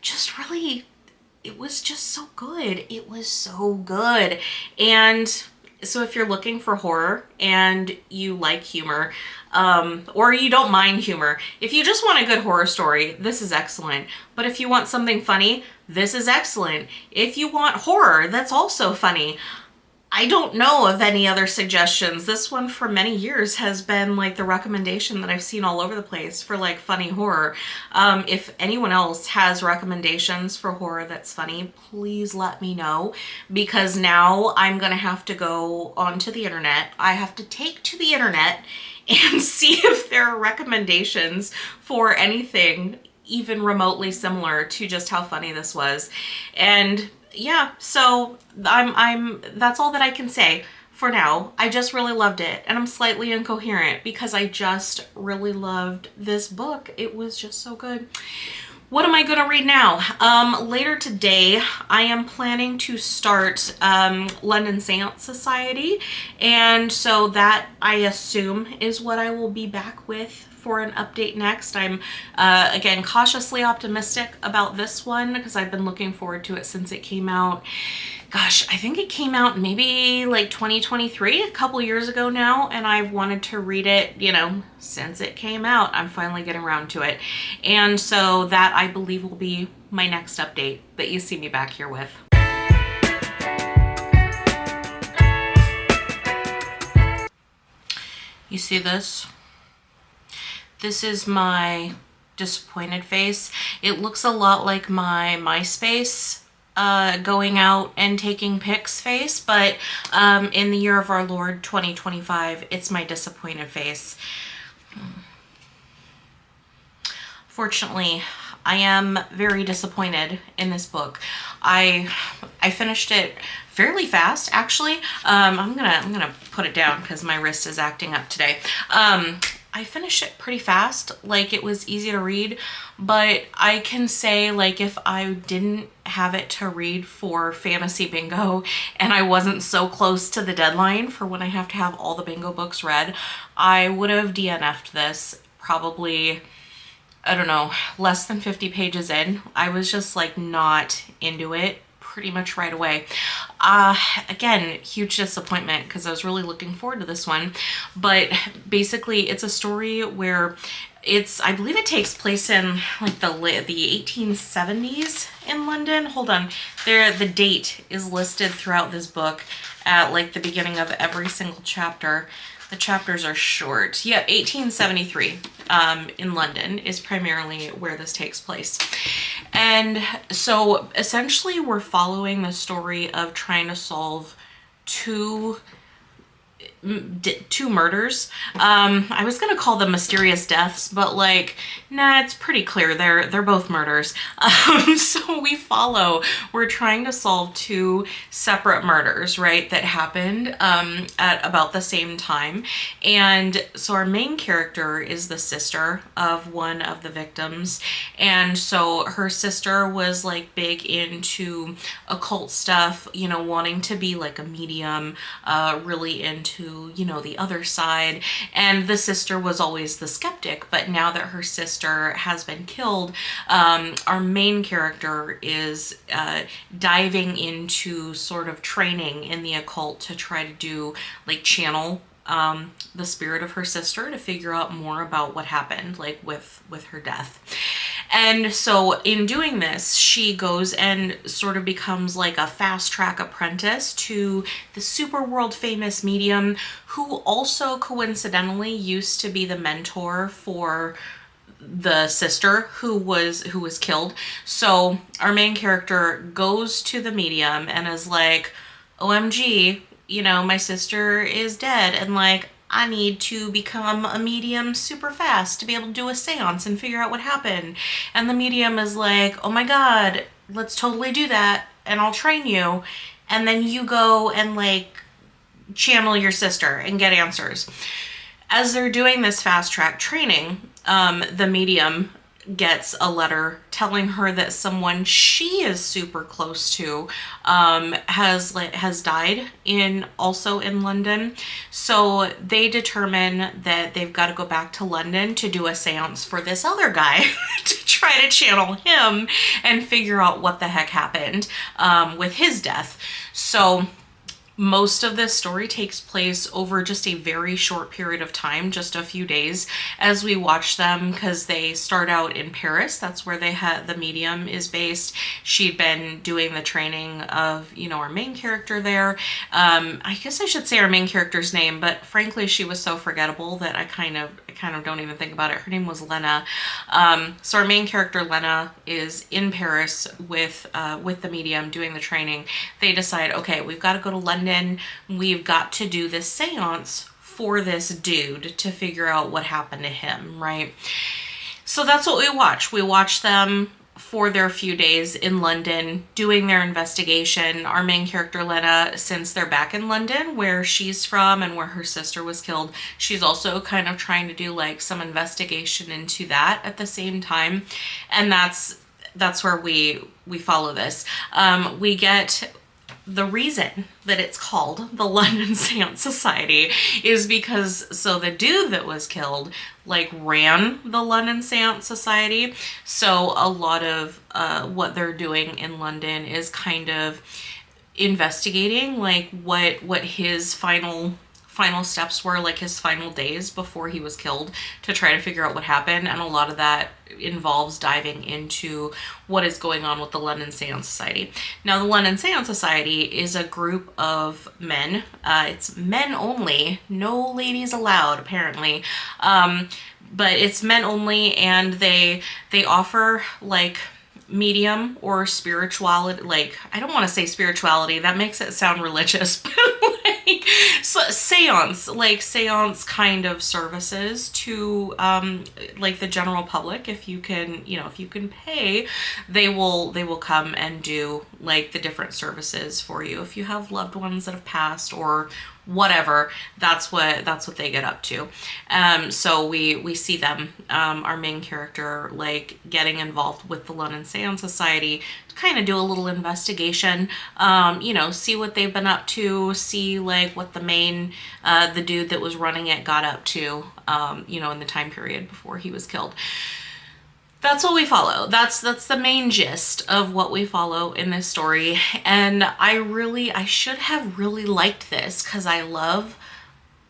Speaker 1: just really, it was just so good. It was so good. And so if you're looking for horror and you like humor, or you don't mind humor, if you just want a good horror story, this is excellent. But if you want something funny, this is excellent. If you want horror that's also funny, I don't know of any other suggestions. This one for many years has been like the recommendation that I've seen all over the place for like funny horror. If anyone else has recommendations for horror that's funny, please let me know, because now I'm gonna have to go onto the internet. I have to take to the internet and see if there are recommendations for anything even remotely similar to just how funny this was. And yeah, so that's all that I can say for now. I just really loved it, and I'm slightly incoherent because I just really loved this book. It was just so good. What am I going to read now? Later today, I am planning to start London SEANCE Society, and so that, I assume, is what I will be back with for an update next. I'm, again, cautiously optimistic about this one because I've been looking forward to it since it came out. Gosh, I think it came out maybe like 2023, a couple years ago now, and I've wanted to read it, you know, since it came out. I'm finally getting around to it. And so that, I believe, will be my next update that you see me back here with. You see this? This is my disappointed face. It looks a lot like my MySpace going out and taking pics face, but in the year of our Lord 2025, it's my disappointed face. Fortunately, I am very disappointed in this book. I finished it fairly fast, actually. I'm gonna put it down because my wrist is acting up today. I finished it pretty fast. Like, it was easy to read, but I can say, like, if I didn't have it to read for fantasy bingo and I wasn't so close to the deadline for when I have to have all the bingo books read, I would have DNF'd this probably, I don't know, less than 50 pages in. I was just like not into it pretty much right away. Again, huge disappointment because I was really looking forward to this one. But basically, it's a story where I believe it takes place in like the 1870s in London. Hold on, the date is listed throughout this book at like the beginning of every single chapter. The chapters are short. Yeah, 1873 in London is primarily where this takes place. And so essentially we're following the story of trying to solve two murders. I was gonna call them mysterious deaths, but like, nah, it's pretty clear they're both murders. So we're trying to solve 2 separate murders, right, that happened at about the same time. And so our main character is the sister of one of the victims, and so her sister was like big into occult stuff, you know, wanting to be like a medium, really into, you know, the other side. And the sister was always the skeptic, but now that her sister has been killed, our main character is diving into sort of training in the occult to try to do like channel the spirit of her sister to figure out more about what happened, like with her death. And so in doing this, she goes and sort of becomes like a fast track apprentice to the super world famous medium, who also coincidentally used to be the mentor for the sister who was killed. So our main character goes to the medium and is like, OMG, you know, my sister is dead, and like, I need to become a medium super fast to be able to do a seance and figure out what happened. And the medium is like, oh my god, let's totally do that, and I'll train you. And then you go and like channel your sister and get answers. As they're doing this fast track training, the medium gets a letter telling her that someone she is super close to has died also in London. So they determine that they've got to go back to London to do a seance for this other guy to try to channel him and figure out what the heck happened with his death. So most of this story takes place over just a very short period of time, just a few days, as we watch them, because they start out in Paris. That's where the medium is based. She'd been doing the training of, you know, our main character there. I guess I should say our main character's name, but frankly, she was so forgettable that I kind of don't even think about it. Her name was Lena. So our main character, Lena, is in Paris with the medium doing the training. They decide, okay, we've got to go to London. We've got to do this seance for this dude to figure out what happened to him, right? So that's what we watch. We watch them for their few days in London doing their investigation. Our main character, Lena, since they're back in London where she's from and where her sister was killed, she's also kind of trying to do like some investigation into that at the same time. And that's where we follow this. We get the reason that it's called the London Seance Society is because, so the dude that was killed like ran the London Seance Society. So a lot of what they're doing in London is kind of investigating like what his final steps were, like his final days before he was killed, to try to figure out what happened. And a lot of that involves diving into what is going on with the London Seance Society. Now, the London Seance Society is a group of men. It's men only, no ladies allowed, apparently. But it's men only, and they offer like medium or spirituality, like, I don't want to say spirituality, that makes it sound religious, but like, so seance kind of services to like the general public. If you can, if you can pay, they will come and do like the different services for you. If you have loved ones that have passed or whatever, that's what they get up to. So we see them, our main character, like getting involved with the London Seance Society to kind of do a little investigation, see what they've been up to, see like what the dude that was running it got up to, in the time period before he was killed. That's what we follow. That's the main gist of what we follow in this story. And I should have really liked this because I love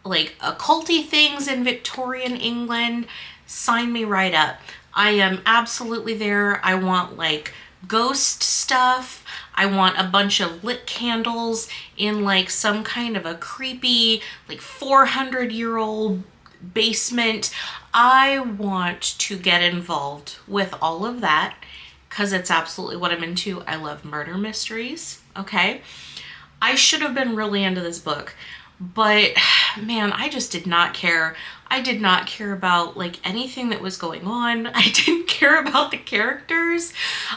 Speaker 1: like occulty things in Victorian England. Sign me right up. I am absolutely there. I want like ghost stuff. I want a bunch of lit candles in like some kind of a creepy like 400-year-old basement. I want to get involved with all of that because it's absolutely what I'm into. I love murder mysteries, okay? I should have been really into this book, but man, I just did not care. I did not care about like anything that was going on. I didn't care about the characters.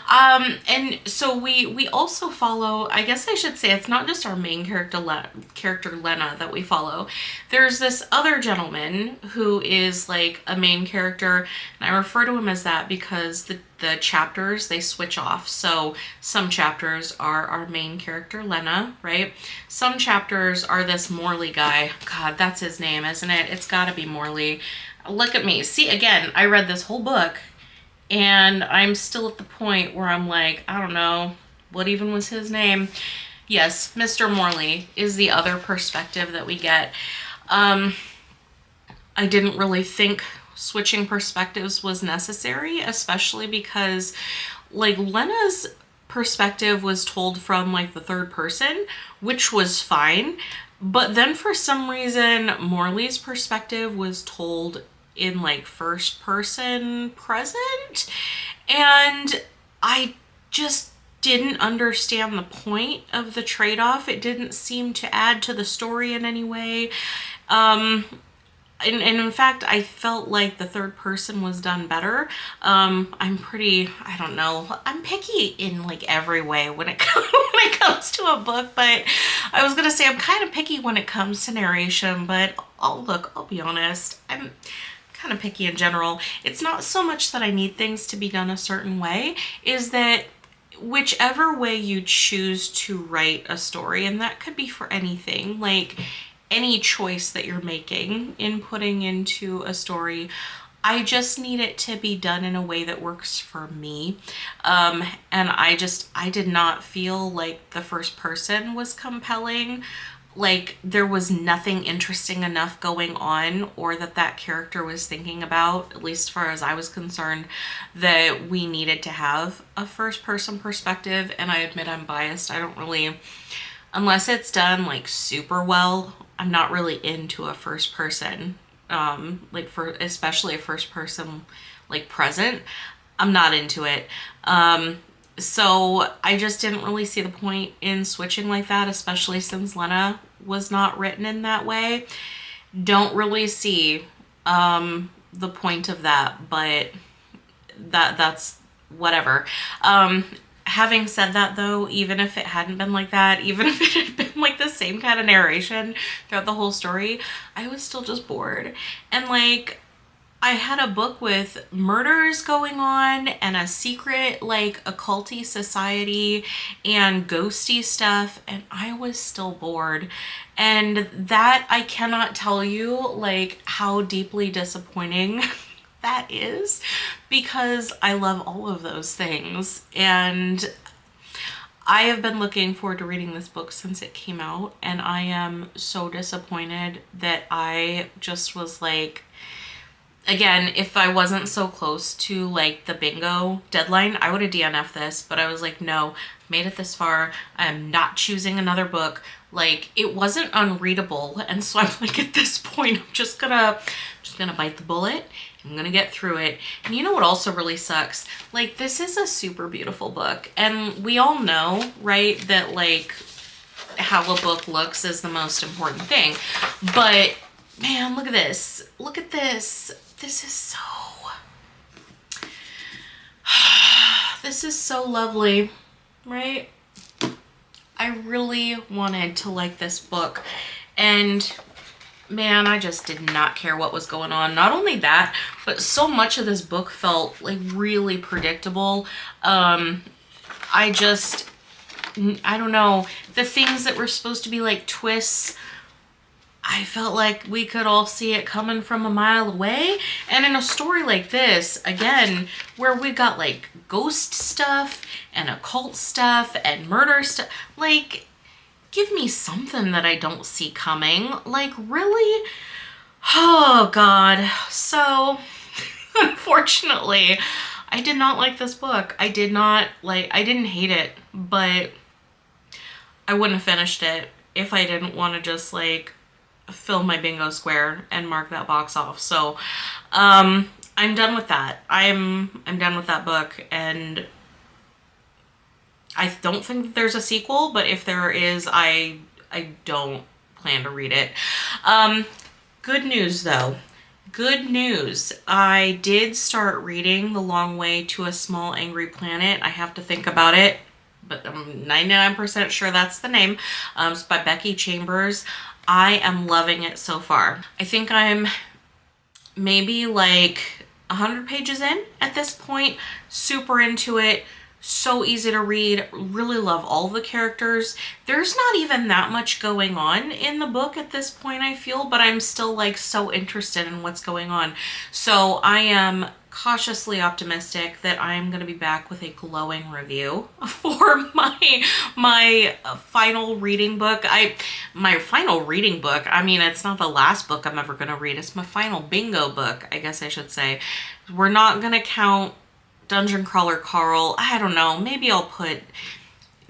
Speaker 1: And so we also follow, I guess I should say, it's not just our main character Lena that we follow. There's this other gentleman who is like a main character, and I refer to him as that because the chapters, they switch off. So some chapters are our main character Lena, right? Some chapters are this Morley guy. God, that's his name, isn't it? It's gotta be Morley. Look at me. See, again, I read this whole book and I'm still at the point where I'm like, I don't know, what even was his name? Yes, Mr. Morley is the other perspective that we get. I didn't really think switching perspectives was necessary, especially because like Lena's perspective was told from like the third person, which was fine. But then for some reason, Morley's perspective was told in like first person present. And I just didn't understand the point of the trade-off. It didn't seem to add to the story in any way. And in fact, I felt like the third person was done better. I'm pretty, I don't know, I'm picky in like every way when it comes to a book, but I was gonna say I'm kind of picky when it comes to narration, but I'll be honest, I'm kind of picky in general. It's not so much that I need things to be done a certain way, is that whichever way you choose to write a story, and that could be for anything, like any choice that you're making in putting into a story, I just need it to be done in a way that works for me. And I did not feel like the first person was compelling. Like there was nothing interesting enough going on, or that character was thinking about, at least as far as I was concerned, that we needed to have a first person perspective. And I admit I'm biased. I don't really, unless it's done like super well, I'm not really into a first person, like especially a first person like present. I'm not into it. So I just didn't really see the point in switching like that, especially since Lena was not written in that way. Don't really see the point of that, but that's whatever. Having said that though, even if it hadn't been like that, even if it had been like the same kind of narration throughout the whole story, I was still just bored. And like, I had a book with murders going on and a secret like occulty society and ghosty stuff, and I was still bored. And that, I cannot tell you like how deeply disappointing that is, because I love all of those things. And I have been looking forward to reading this book since it came out, and I am so disappointed that I just was like, again, if I wasn't so close to like the bingo deadline, I would have DNF'd this, but I was like, no, made it this far. I'm not choosing another book. Like, it wasn't unreadable, and so I'm like, at this point, I'm just gonna bite the bullet. I'm gonna get through it. And you know what also really sucks? Like, this is a super beautiful book, and we all know, right, that like how a book looks is the most important thing. But man, look at this. Look at this. This is so this is so lovely, right? I really wanted to like this book, and man, I just did not care what was going on. Not only that, but so much of this book felt like really predictable. I don't know, the things that were supposed to be like twists, I felt like we could all see it coming from a mile away. And in a story like this, again, where we got like ghost stuff and occult stuff and murder stuff, like, give me something that I don't see coming. Like, really? Oh God. So unfortunately, I did not like this book. I didn't hate it, but I wouldn't have finished it if I didn't want to just like fill my bingo square and mark that box off. So I'm done with that. I'm done with that book, and I don't think that there's a sequel, but if there is, I don't plan to read it. Good news though. Good news. I did start reading The Long Way to a Small Angry Planet. I have to think about it, but I'm 99% sure that's the name. It's by Becky Chambers. I am loving it so far. I think I'm maybe like 100 pages in at this point. Super into it. So easy to read. Really love all the characters. There's not even that much going on in the book at this point, I feel, but I'm still like so interested in what's going on. So I am cautiously optimistic that I'm going to be back with a glowing review for my final reading book. My final reading book, I mean, it's not the last book I'm ever going to read. It's my final bingo book, I guess I should say. We're not going to count Dungeon Crawler Carl. I don't know. Maybe I'll put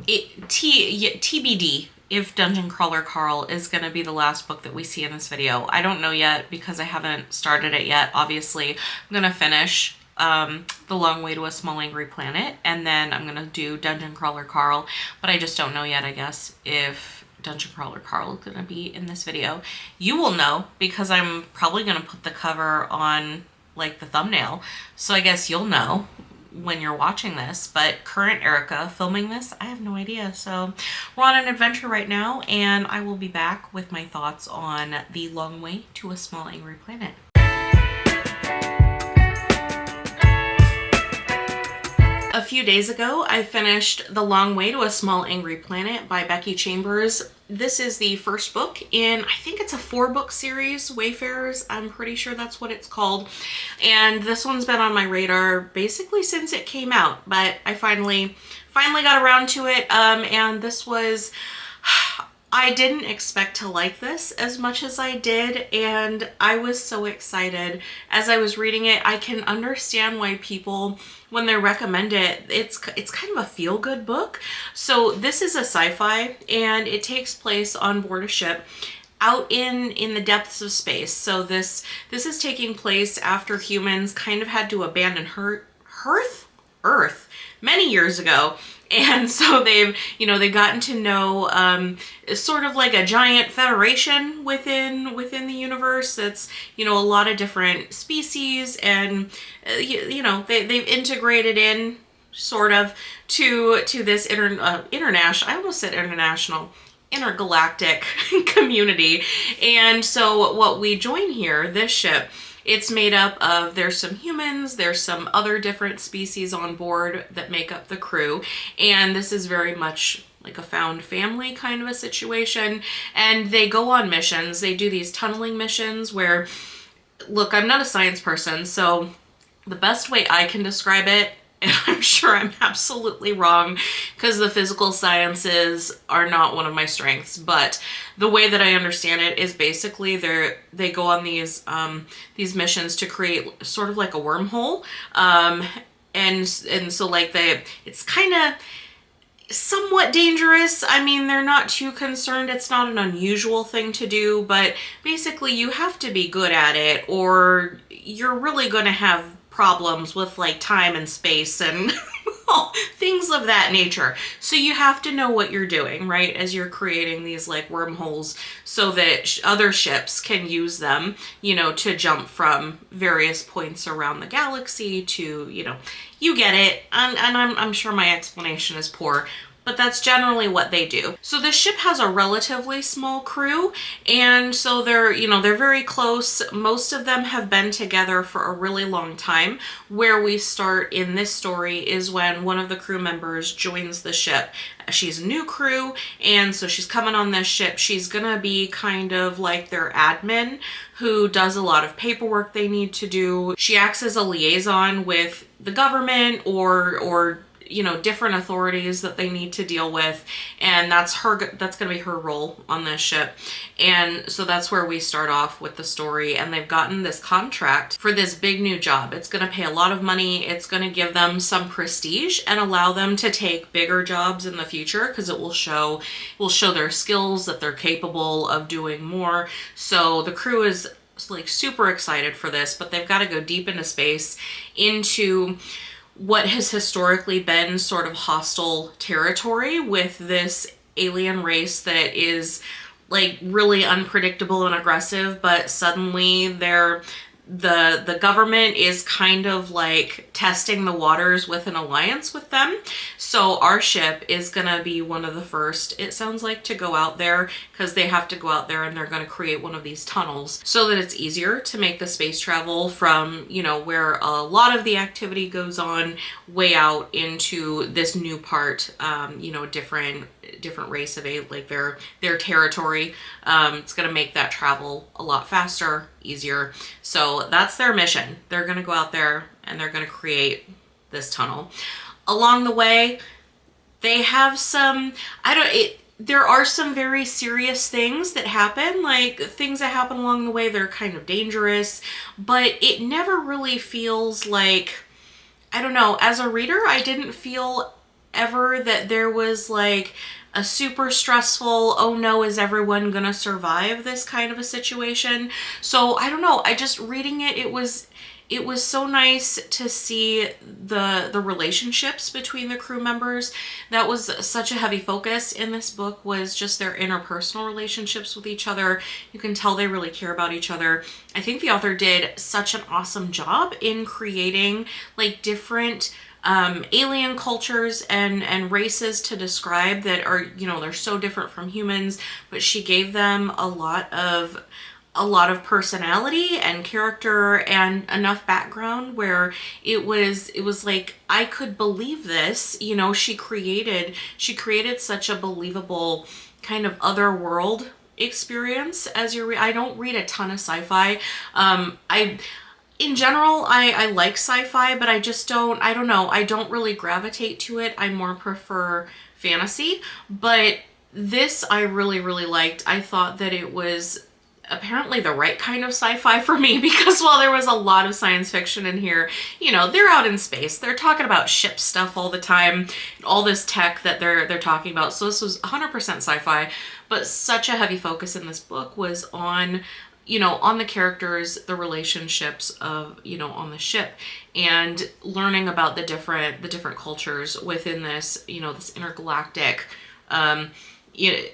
Speaker 1: it TBD if Dungeon Crawler Carl is going to be the last book that we see in this video. I don't know yet because I haven't started it yet. Obviously, I'm going to finish The Long Way to a Small Angry Planet, and then I'm going to do Dungeon Crawler Carl, but I just don't know yet, I guess, if Dungeon Crawler Carl is going to be in this video. You will know because I'm probably going to put the cover on like the thumbnail, so I guess you'll know when you're watching this. But current Erica filming this, I have no idea. So we're on an adventure right now, and I will be back with my thoughts on The Long Way to a Small Angry Planet. A few days ago, I finished The Long Way to a Small Angry Planet by Becky Chambers. This is the first book in, I think it's a 4-book series, Wayfarers. I'm pretty sure that's what it's called. And this one's been on my radar basically since it came out, but I finally got around to it. And this was, I didn't expect to like this as much as I did, and I was so excited as I was reading it. I can understand why people, when they recommend it, it's kind of a feel-good book. So this is a sci-fi, and it takes place on board a ship out in the depths of space. So this is taking place after humans kind of had to abandon Earth many years ago. And so they've gotten to know sort of like a giant federation within the universe. That's, a lot of different species, and they've integrated in sort of to this international, I almost said international, intergalactic community. And so what we join here, this ship, it's made up of, there's some humans, there's some other different species on board that make up the crew, and this is very much like a found family kind of a situation. And they go on missions. They do these tunneling missions where, look, I'm not a science person, so the best way I can describe it, and I'm sure I'm absolutely wrong because the physical sciences are not one of my strengths, but the way that I understand it is basically they go on these missions to create sort of like a wormhole, and so like it's kind of somewhat dangerous. I mean, they're not too concerned. It's not an unusual thing to do, but basically you have to be good at it or you're really going to have problems with like time and space and things of that nature. So you have to know what you're doing, right? As you're creating these like wormholes so that other ships can use them, to jump from various points around the galaxy to, you get it. And I'm sure my explanation is poor, but that's generally what they do. So the ship has a relatively small crew, and so they're very close. Most of them have been together for a really long time. Where we start in this story is when one of the crew members joins the ship. She's a new crew, and so she's coming on this ship. She's gonna be kind of like their admin who does a lot of paperwork they need to do. She acts as a liaison with the government or different authorities that they need to deal with, and that's gonna be her role on this ship. And so that's where we start off with the story, and they've gotten this contract for this big new job. It's gonna pay a lot of money. It's gonna give them some prestige and allow them to take bigger jobs in the future because it will show their skills, that they're capable of doing more. So the crew is like super excited for this, but they've got to go deep into space, into what has historically been sort of hostile territory with this alien race that is like really unpredictable and aggressive, but suddenly they're the government is kind of like testing the waters with an alliance with them. So our ship is gonna be one of the first, it sounds like, to go out there, because they have to go out there and they're gonna create one of these tunnels so that it's easier to make the space travel from, you know, where a lot of the activity goes on way out into this new part, you know, different race of like their territory. It's gonna make that travel a lot faster, easier. So that's their mission. They're gonna go out there and they're gonna create this tunnel. Along the way, they have some, there are some very serious things that happen, like things that happen along the way that are kind of dangerous, but it never really feels like, I don't know, as a reader, I didn't feel ever that there was like a super stressful, oh no, is everyone gonna survive this kind of a situation? So I don't know, I just reading it, it was so nice to see the relationships between the crew members. That was such a heavy focus in this book, was just their interpersonal relationships with each other. You can tell they really care about each other. I think the author did such an awesome job in creating like different alien cultures and races to describe that are, you know, they're so different from humans, but she gave them a lot of personality and character and enough background where it was like I could believe this. You know, she created such a believable kind of other world experience as you're I don't read a ton of sci-fi. In general, I like sci-fi, but I don't know, I don't really gravitate to it. I more prefer fantasy, but this I really, really liked. I thought that it was apparently the right kind of sci-fi for me, because while there was a lot of science fiction in here, you know, they're out in space, they're talking about ship stuff all the time, all this tech that they're talking about. So this was 100% sci-fi, but such a heavy focus in this book was on, you know, on the characters, the relationships of, you know, on the ship, and learning about the different cultures within this, you know, this intergalactic,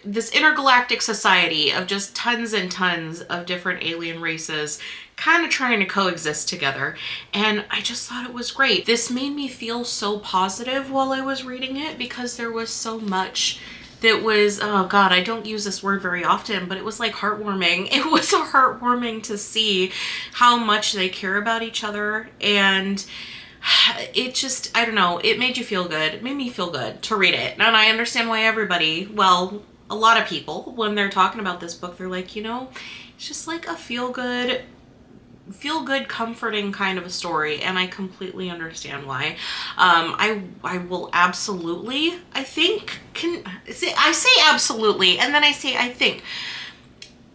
Speaker 1: this intergalactic society of just tons and tons of different alien races kind of trying to coexist together. And I just thought it was great. This made me feel so positive while I was reading it, because there was so much that was, oh God, I don't use this word very often, but it was like heartwarming. It was heartwarming to see how much they care about each other, and it just, I don't know, it made you feel good. It made me feel good to read it. And I understand why everybody, well, a lot of people, when they're talking about this book, they're like, you know, it's just like a feel good, comforting kind of a story, and I completely understand why. I will absolutely, I think, I say absolutely, and then I say I think.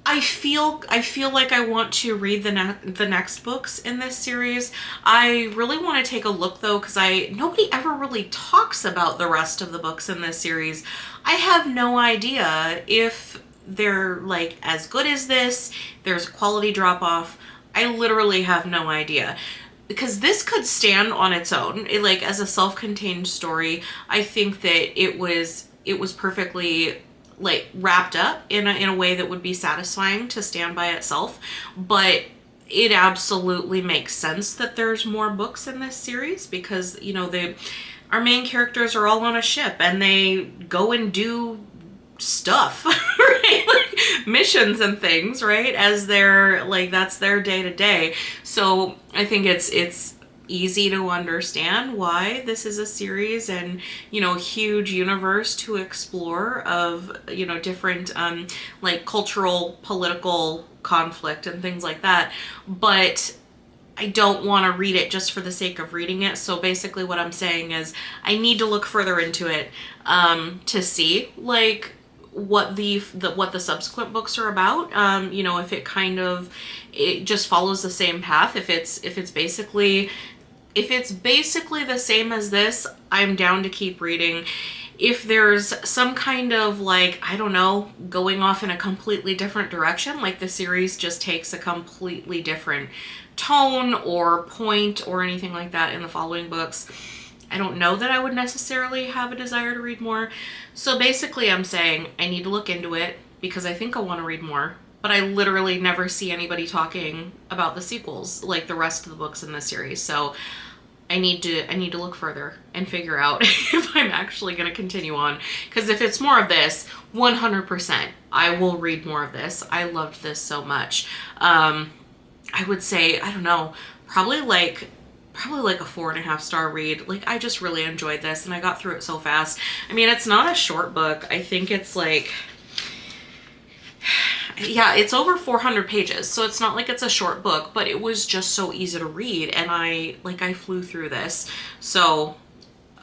Speaker 1: I feel like I want to read the next books in this series. I really want to take a look though, because nobody ever really talks about the rest of the books in this series. I have no idea if they're like as good as this. There's a quality drop off. I literally have no idea, because this could stand on its own. Like as a self-contained story, I think that it was perfectly like wrapped up in a way that would be satisfying to stand by itself. But it absolutely makes sense that there's more books in this series, because, you know, our main characters are all on a ship and they go and do stuff, right? Like missions and things, right? As their, like, that's their day to day. So I think it's easy to understand why this is a series and, you know, huge universe to explore of, you know, different like cultural, political conflict and things like that. But I don't want to read it just for the sake of reading it. So basically what I'm saying is I need to look further into it to see like what the subsequent books are about. You know, if it just follows the same path, if it's basically the same as this, I'm down to keep reading. If there's some kind of like, I don't know, going off in a completely different direction, like the series just takes a completely different tone or point or anything like that in the following books, I don't know that I would necessarily have a desire to read more. So basically I'm saying I need to look into it because I think I want to read more. but I literally never see anybody talking about the sequels, like the rest of the books in this series. So I need to look further and figure out if I'm actually going to continue on. Because if it's more of this, 100%, I will read more of this. I loved this so much. I would say, I don't know, probably like a 4.5-star read. Like, I just really enjoyed this, and I got through it so fast. I mean, it's not a short book. I think it's like, yeah, it's over 400 pages, so it's not like it's a short book, but it was just so easy to read, and I flew through this. So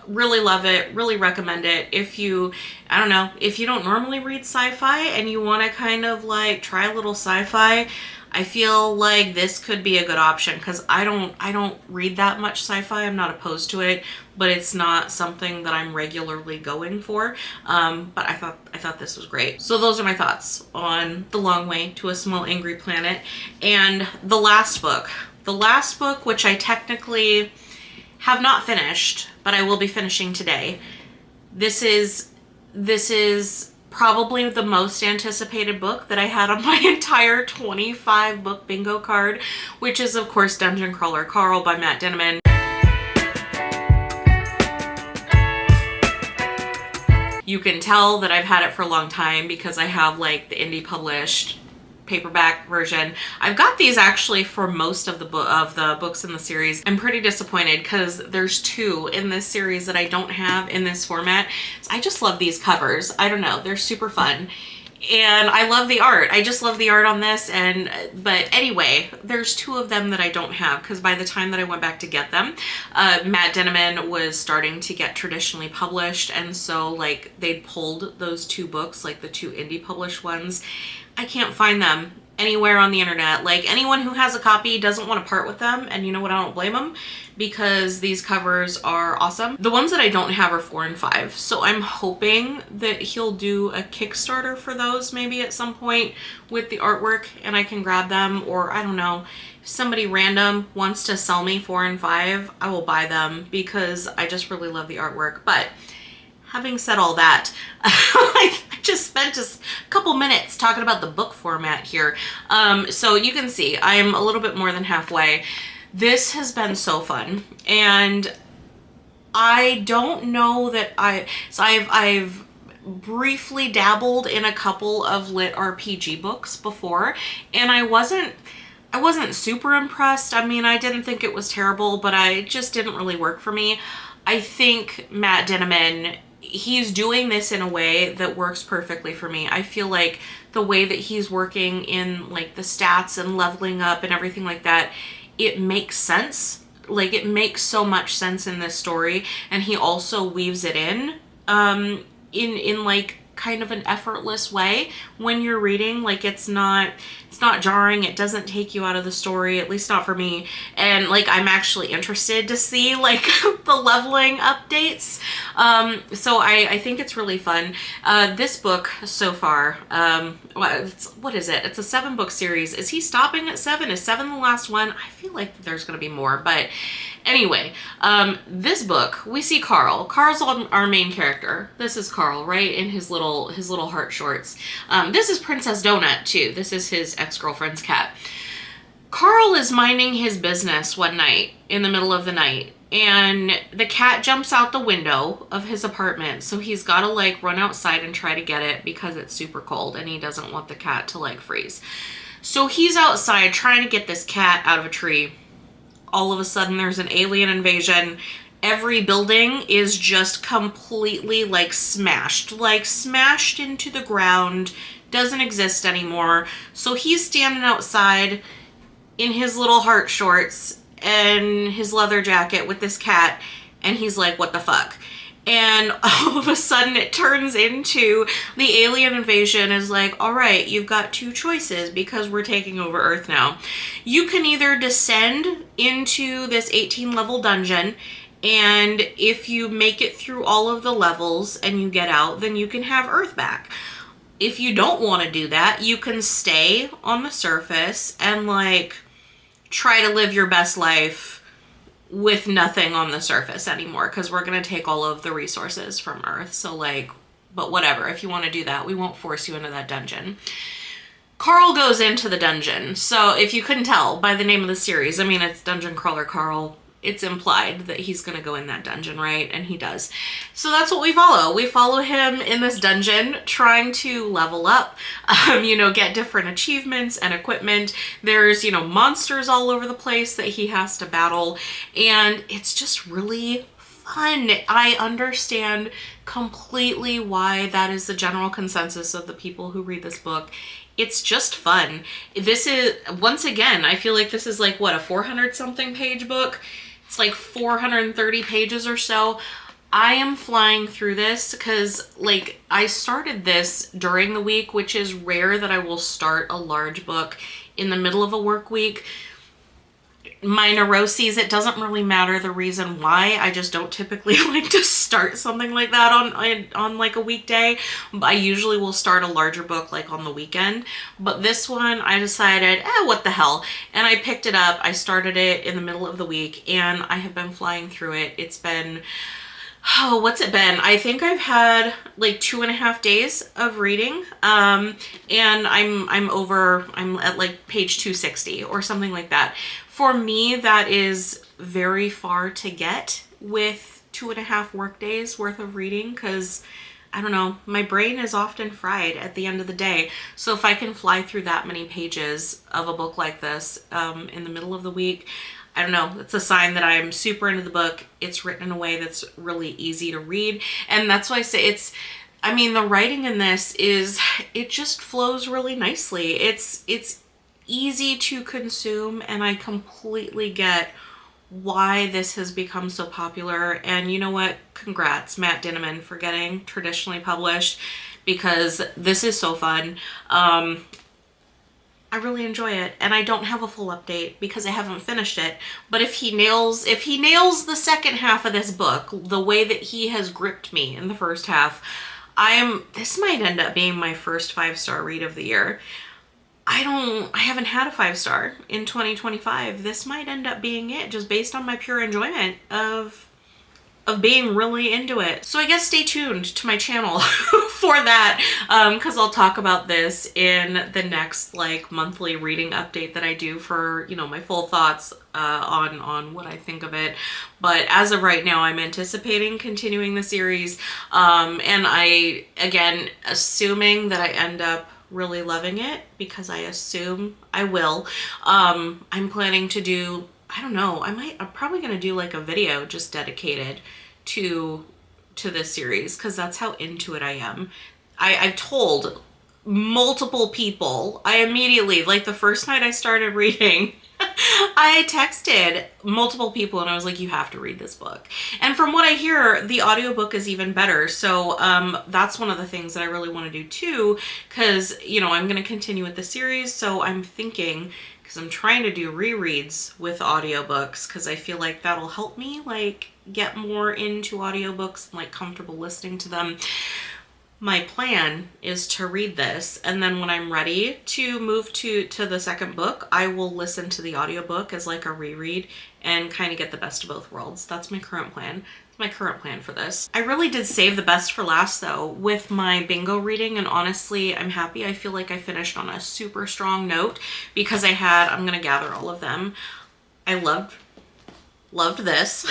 Speaker 1: really love it, really recommend it. If you, I don't know, if you don't normally read sci-fi and you want to kind of like try a little sci-fi, I feel like this could be a good option, because I don't read that much sci-fi. I'm not opposed to it, but it's not something that I'm regularly going for. But I thought this was great. So those are my thoughts on The Long Way to a Small Angry Planet. And the last book, which I technically have not finished, but I will be finishing today. This is probably the most anticipated book that I had on my entire 25 book bingo card, which is of course Dungeon Crawler Carl by Matt Dinniman. You can tell that I've had it for a long time because I have like the indie published paperback version. I've got these actually for most of the books in the series. I'm pretty disappointed because there's 2 in this series that I don't have in this format. So I just love these covers. I don't know, they're super fun. And I love the art. I just love the art on this. But anyway, there's 2 of them that I don't have because by the time that I went back to get them, Matt Dinniman was starting to get traditionally published. And so like they'd pulled those 2 books, like the 2 indie published ones. I can't find them anywhere on the internet. Like, anyone who has a copy doesn't want to part with them, and you know what, I don't blame them, because these covers are awesome. The ones that I don't have are 4 and 5, so I'm hoping that he'll do a Kickstarter for those maybe at some point with the artwork and I can grab them, or I don't know, if somebody random wants to sell me 4 and 5, I will buy them because I just really love the artwork. But having said all that, I just spent a couple minutes talking about the book format here. So you can see I'm a little bit more than halfway. This has been so fun, and I don't know that I've briefly dabbled in a couple of lit RPG books before, and I wasn't super impressed. I mean, I didn't think it was terrible, but it just didn't really work for me. I think Matt Dinniman, he's doing this in a way that works perfectly for me. I feel like the way that he's working in like the stats and leveling up and everything like that, it makes sense. Like, it makes so much sense in this story, and he also weaves it in like kind of an effortless way when you're reading. Like, it's not jarring, it doesn't take you out of the story, at least not for me. And like, I'm actually interested to see like the leveling updates. So I think it's really fun. This book so far, what is it? It's a 7-book series. Is he stopping at 7? Is 7 the last one? I feel like there's gonna be more, but anyway, this book, we see Carl. Carl's our main character. This is Carl, right, in his little heart shorts. This is Princess Donut too. This is his ex-girlfriend's cat. Carl is minding his business one night in the middle of the night, and the cat jumps out the window of his apartment. So he's got to like run outside and try to get it because it's super cold and he doesn't want the cat to like freeze. So he's outside trying to get this cat out of a tree. All of a sudden there's an alien invasion. Every building is just completely like smashed into the ground, doesn't exist anymore. So he's standing outside in his little heart shorts and his leather jacket with this cat, and he's like, what the fuck? And all of a sudden it turns into the alien invasion is like, all right, you've got 2 choices because we're taking over Earth now. You can either descend into this 18 level dungeon, and if you make it through all of the levels and you get out, then you can have Earth back. If you don't want to do that, you can stay on the surface and like try to live your best life with nothing on the surface anymore, because we're going to take all of the resources from Earth. So like, but whatever, if you want to do that, we won't force you into that dungeon. Carl goes into the dungeon. So if you couldn't tell by the name of the series, I mean, it's Dungeon Crawler Carl. It's implied that he's going to go in that dungeon, right? And he does. So that's what we follow. We follow him in this dungeon trying to level up, you know, get different achievements and equipment. There's, you know, monsters all over the place that he has to battle. And it's just really fun. I understand completely why that is the general consensus of the people who read this book. It's just fun. This is, once again, I feel like this is like, what, a 400 something page book? It's like 430 pages or so. I am flying through this because, like, I started this during the week, which is rare that I will start a large book in the middle of a work week. My neuroses, it doesn't really matter the reason why. I just don't typically like to start something like that on like a weekday. I usually will start a larger book like on the weekend. But this one, I decided, what the hell? And I picked it up. I started it in the middle of the week and I have been flying through it. It's been, oh, what's it been? I think I've had like 2.5 days of reading. And I'm at like page 260 or something like that. For me, that is very far to get with 2.5 work days worth of reading because, I don't know, my brain is often fried at the end of the day. So if I can fly through that many pages of a book like this in the middle of the week, I don't know, it's a sign that I'm super into the book. It's written in a way that's really easy to read. And that's why I say I mean, the writing in this it just flows really nicely. It's easy to consume, and I completely get why this has become so popular. And you know what? Congrats, Matt Dinniman, for getting traditionally published, because this is so fun. I really enjoy it, and I don't have a full update because I haven't finished it. But if he nails the second half of this book the way that he has gripped me in the first half, this might end up being my first 5-star read of the year. I haven't had a 5-star in 2025. This might end up being it, just based on my pure enjoyment of being really into it. So I guess stay tuned to my channel for that, because I'll talk about this in the next like monthly reading update that I do for, you know, my full thoughts on what I think of it. But as of right now, I'm anticipating continuing the series, and again, assuming that I end up really loving it, because I assume I will. I'm planning to do, I don't know, I'm probably gonna do like a video just dedicated to this series, because that's how into it I am. I've told multiple people, I immediately, like the first night I started reading, I texted multiple people and I was like, you have to read this book. And from what I hear, the audiobook is even better. So that's one of the things that I really want to do too, because, you know, I'm going to continue with the series. So I'm thinking, because I'm trying to do rereads with audiobooks, because I feel like that'll help me like get more into audiobooks and like comfortable listening to them. My plan is to read this, and then when I'm ready to move to the second book, I will listen to the audiobook as like a reread and kind of get the best of both worlds. That's my current plan. It's my current plan for this. I really did save the best for last though with my bingo reading, and honestly, I'm happy. I feel like I finished on a super strong note because I'm gonna gather all of them. I loved this.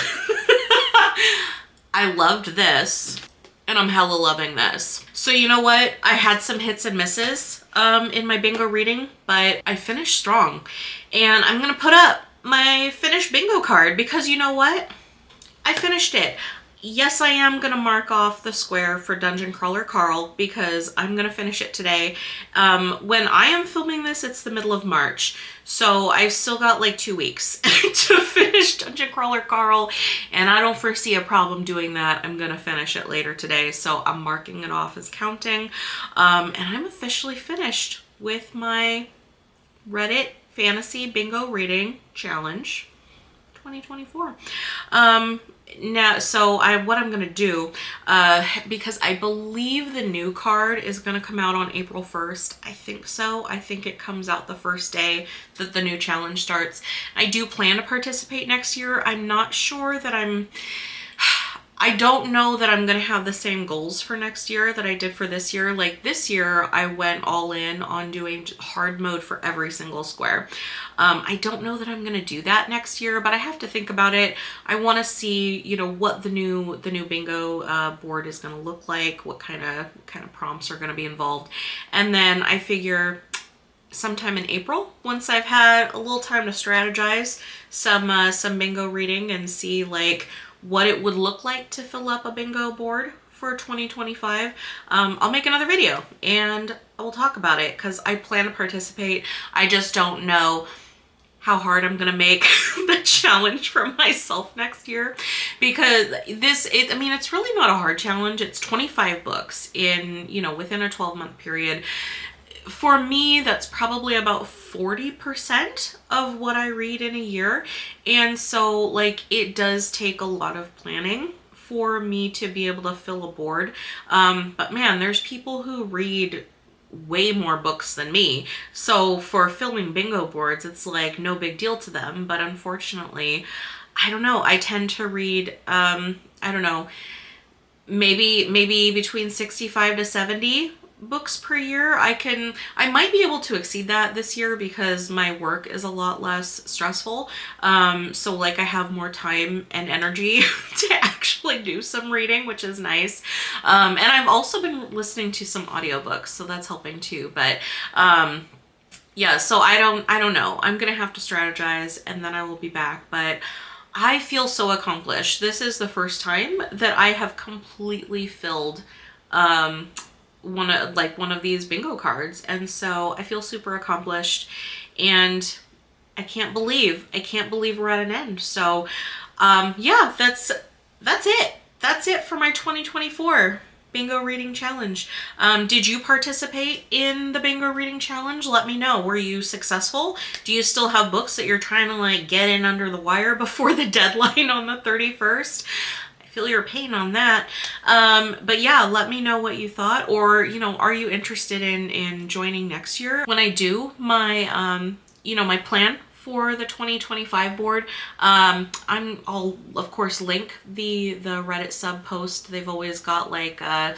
Speaker 1: I loved this. And I'm hella loving this. So you know what? I had some hits and misses in my bingo reading, but I finished strong. And I'm gonna put up my finished bingo card because you know what? I finished it. Yes, I am gonna mark off the square for Dungeon Crawler Carl because I'm gonna finish it today. When I am filming this, it's the middle of March. So I've still got like 2 weeks to finish Dungeon Crawler Carl, and I don't foresee a problem doing that. I'm gonna finish it later today, so I'm marking it off as counting. And I'm officially finished with my Reddit Fantasy Bingo Reading Challenge 2024. Now, so what I'm gonna do, because I believe the new card is gonna come out on April 1st. I think so. I think it comes out the first day that the new challenge starts. I do plan to participate next year. I'm not sure that I don't know that I'm gonna have the same goals for next year that I did for this year. Like this year, I went all in on doing hard mode for every single square. I don't know that I'm gonna do that next year, but I have to think about it. I want to see, you know, what the new bingo board is gonna look like, what kind of prompts are gonna be involved, and then I figure sometime in April, once I've had a little time to strategize some bingo reading and see like what it would look like to fill up a bingo board for 2025, I'll make another video and I will talk about it because I plan to participate. I just don't know how hard I'm gonna make the challenge for myself next year, because I mean, it's really not a hard challenge. It's 25 books in, you know, within a 12-month period. For me, that's probably about 40% of what I read in a year. And so like it does take a lot of planning for me to be able to fill a board. But man, there's people who read way more books than me. So for filling bingo boards, it's like no big deal to them. But unfortunately, I don't know, I tend to read, I don't know, maybe between 65 to 70 books per year. I might be able to exceed that this year because my work is a lot less stressful. So like I have more time and energy to actually do some reading, which is nice. And I've also been listening to some audiobooks, so that's helping too. But yeah, so I don't know. I'm gonna have to strategize and then I will be back. But I feel so accomplished. This is the first time that I have completely filled one of these bingo cards, and so I feel super accomplished, and I can't believe we're at an end. So yeah, that's it for my 2024 bingo reading challenge. Did you participate in the bingo reading challenge? Let me know. Were you successful? Do you still have books that you're trying to like get in under the wire before the deadline on the 31st? Feel your pain on that. But yeah, let me know what you thought, or, you know, are you interested in joining next year when I do my, you know, my plan for the 2025 board. I'll of course link the Reddit sub post. They've always got like a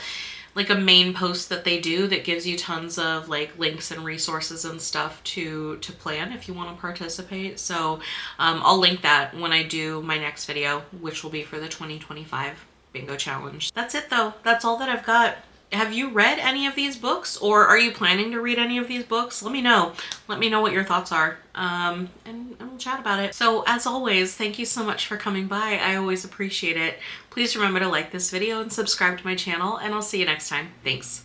Speaker 1: main post that they do that gives you tons of like links and resources and stuff to plan if you want to participate. So I'll link that when I do my next video, which will be for the 2025 bingo challenge. That's it though. That's all that I've got. Have you read any of these books, or are you planning to read any of these books? Let me know. Let me know what your thoughts are, and we'll chat about it. So as always, thank you so much for coming by. I always appreciate it. Please remember to like this video and subscribe to my channel, and I'll see you next time. Thanks.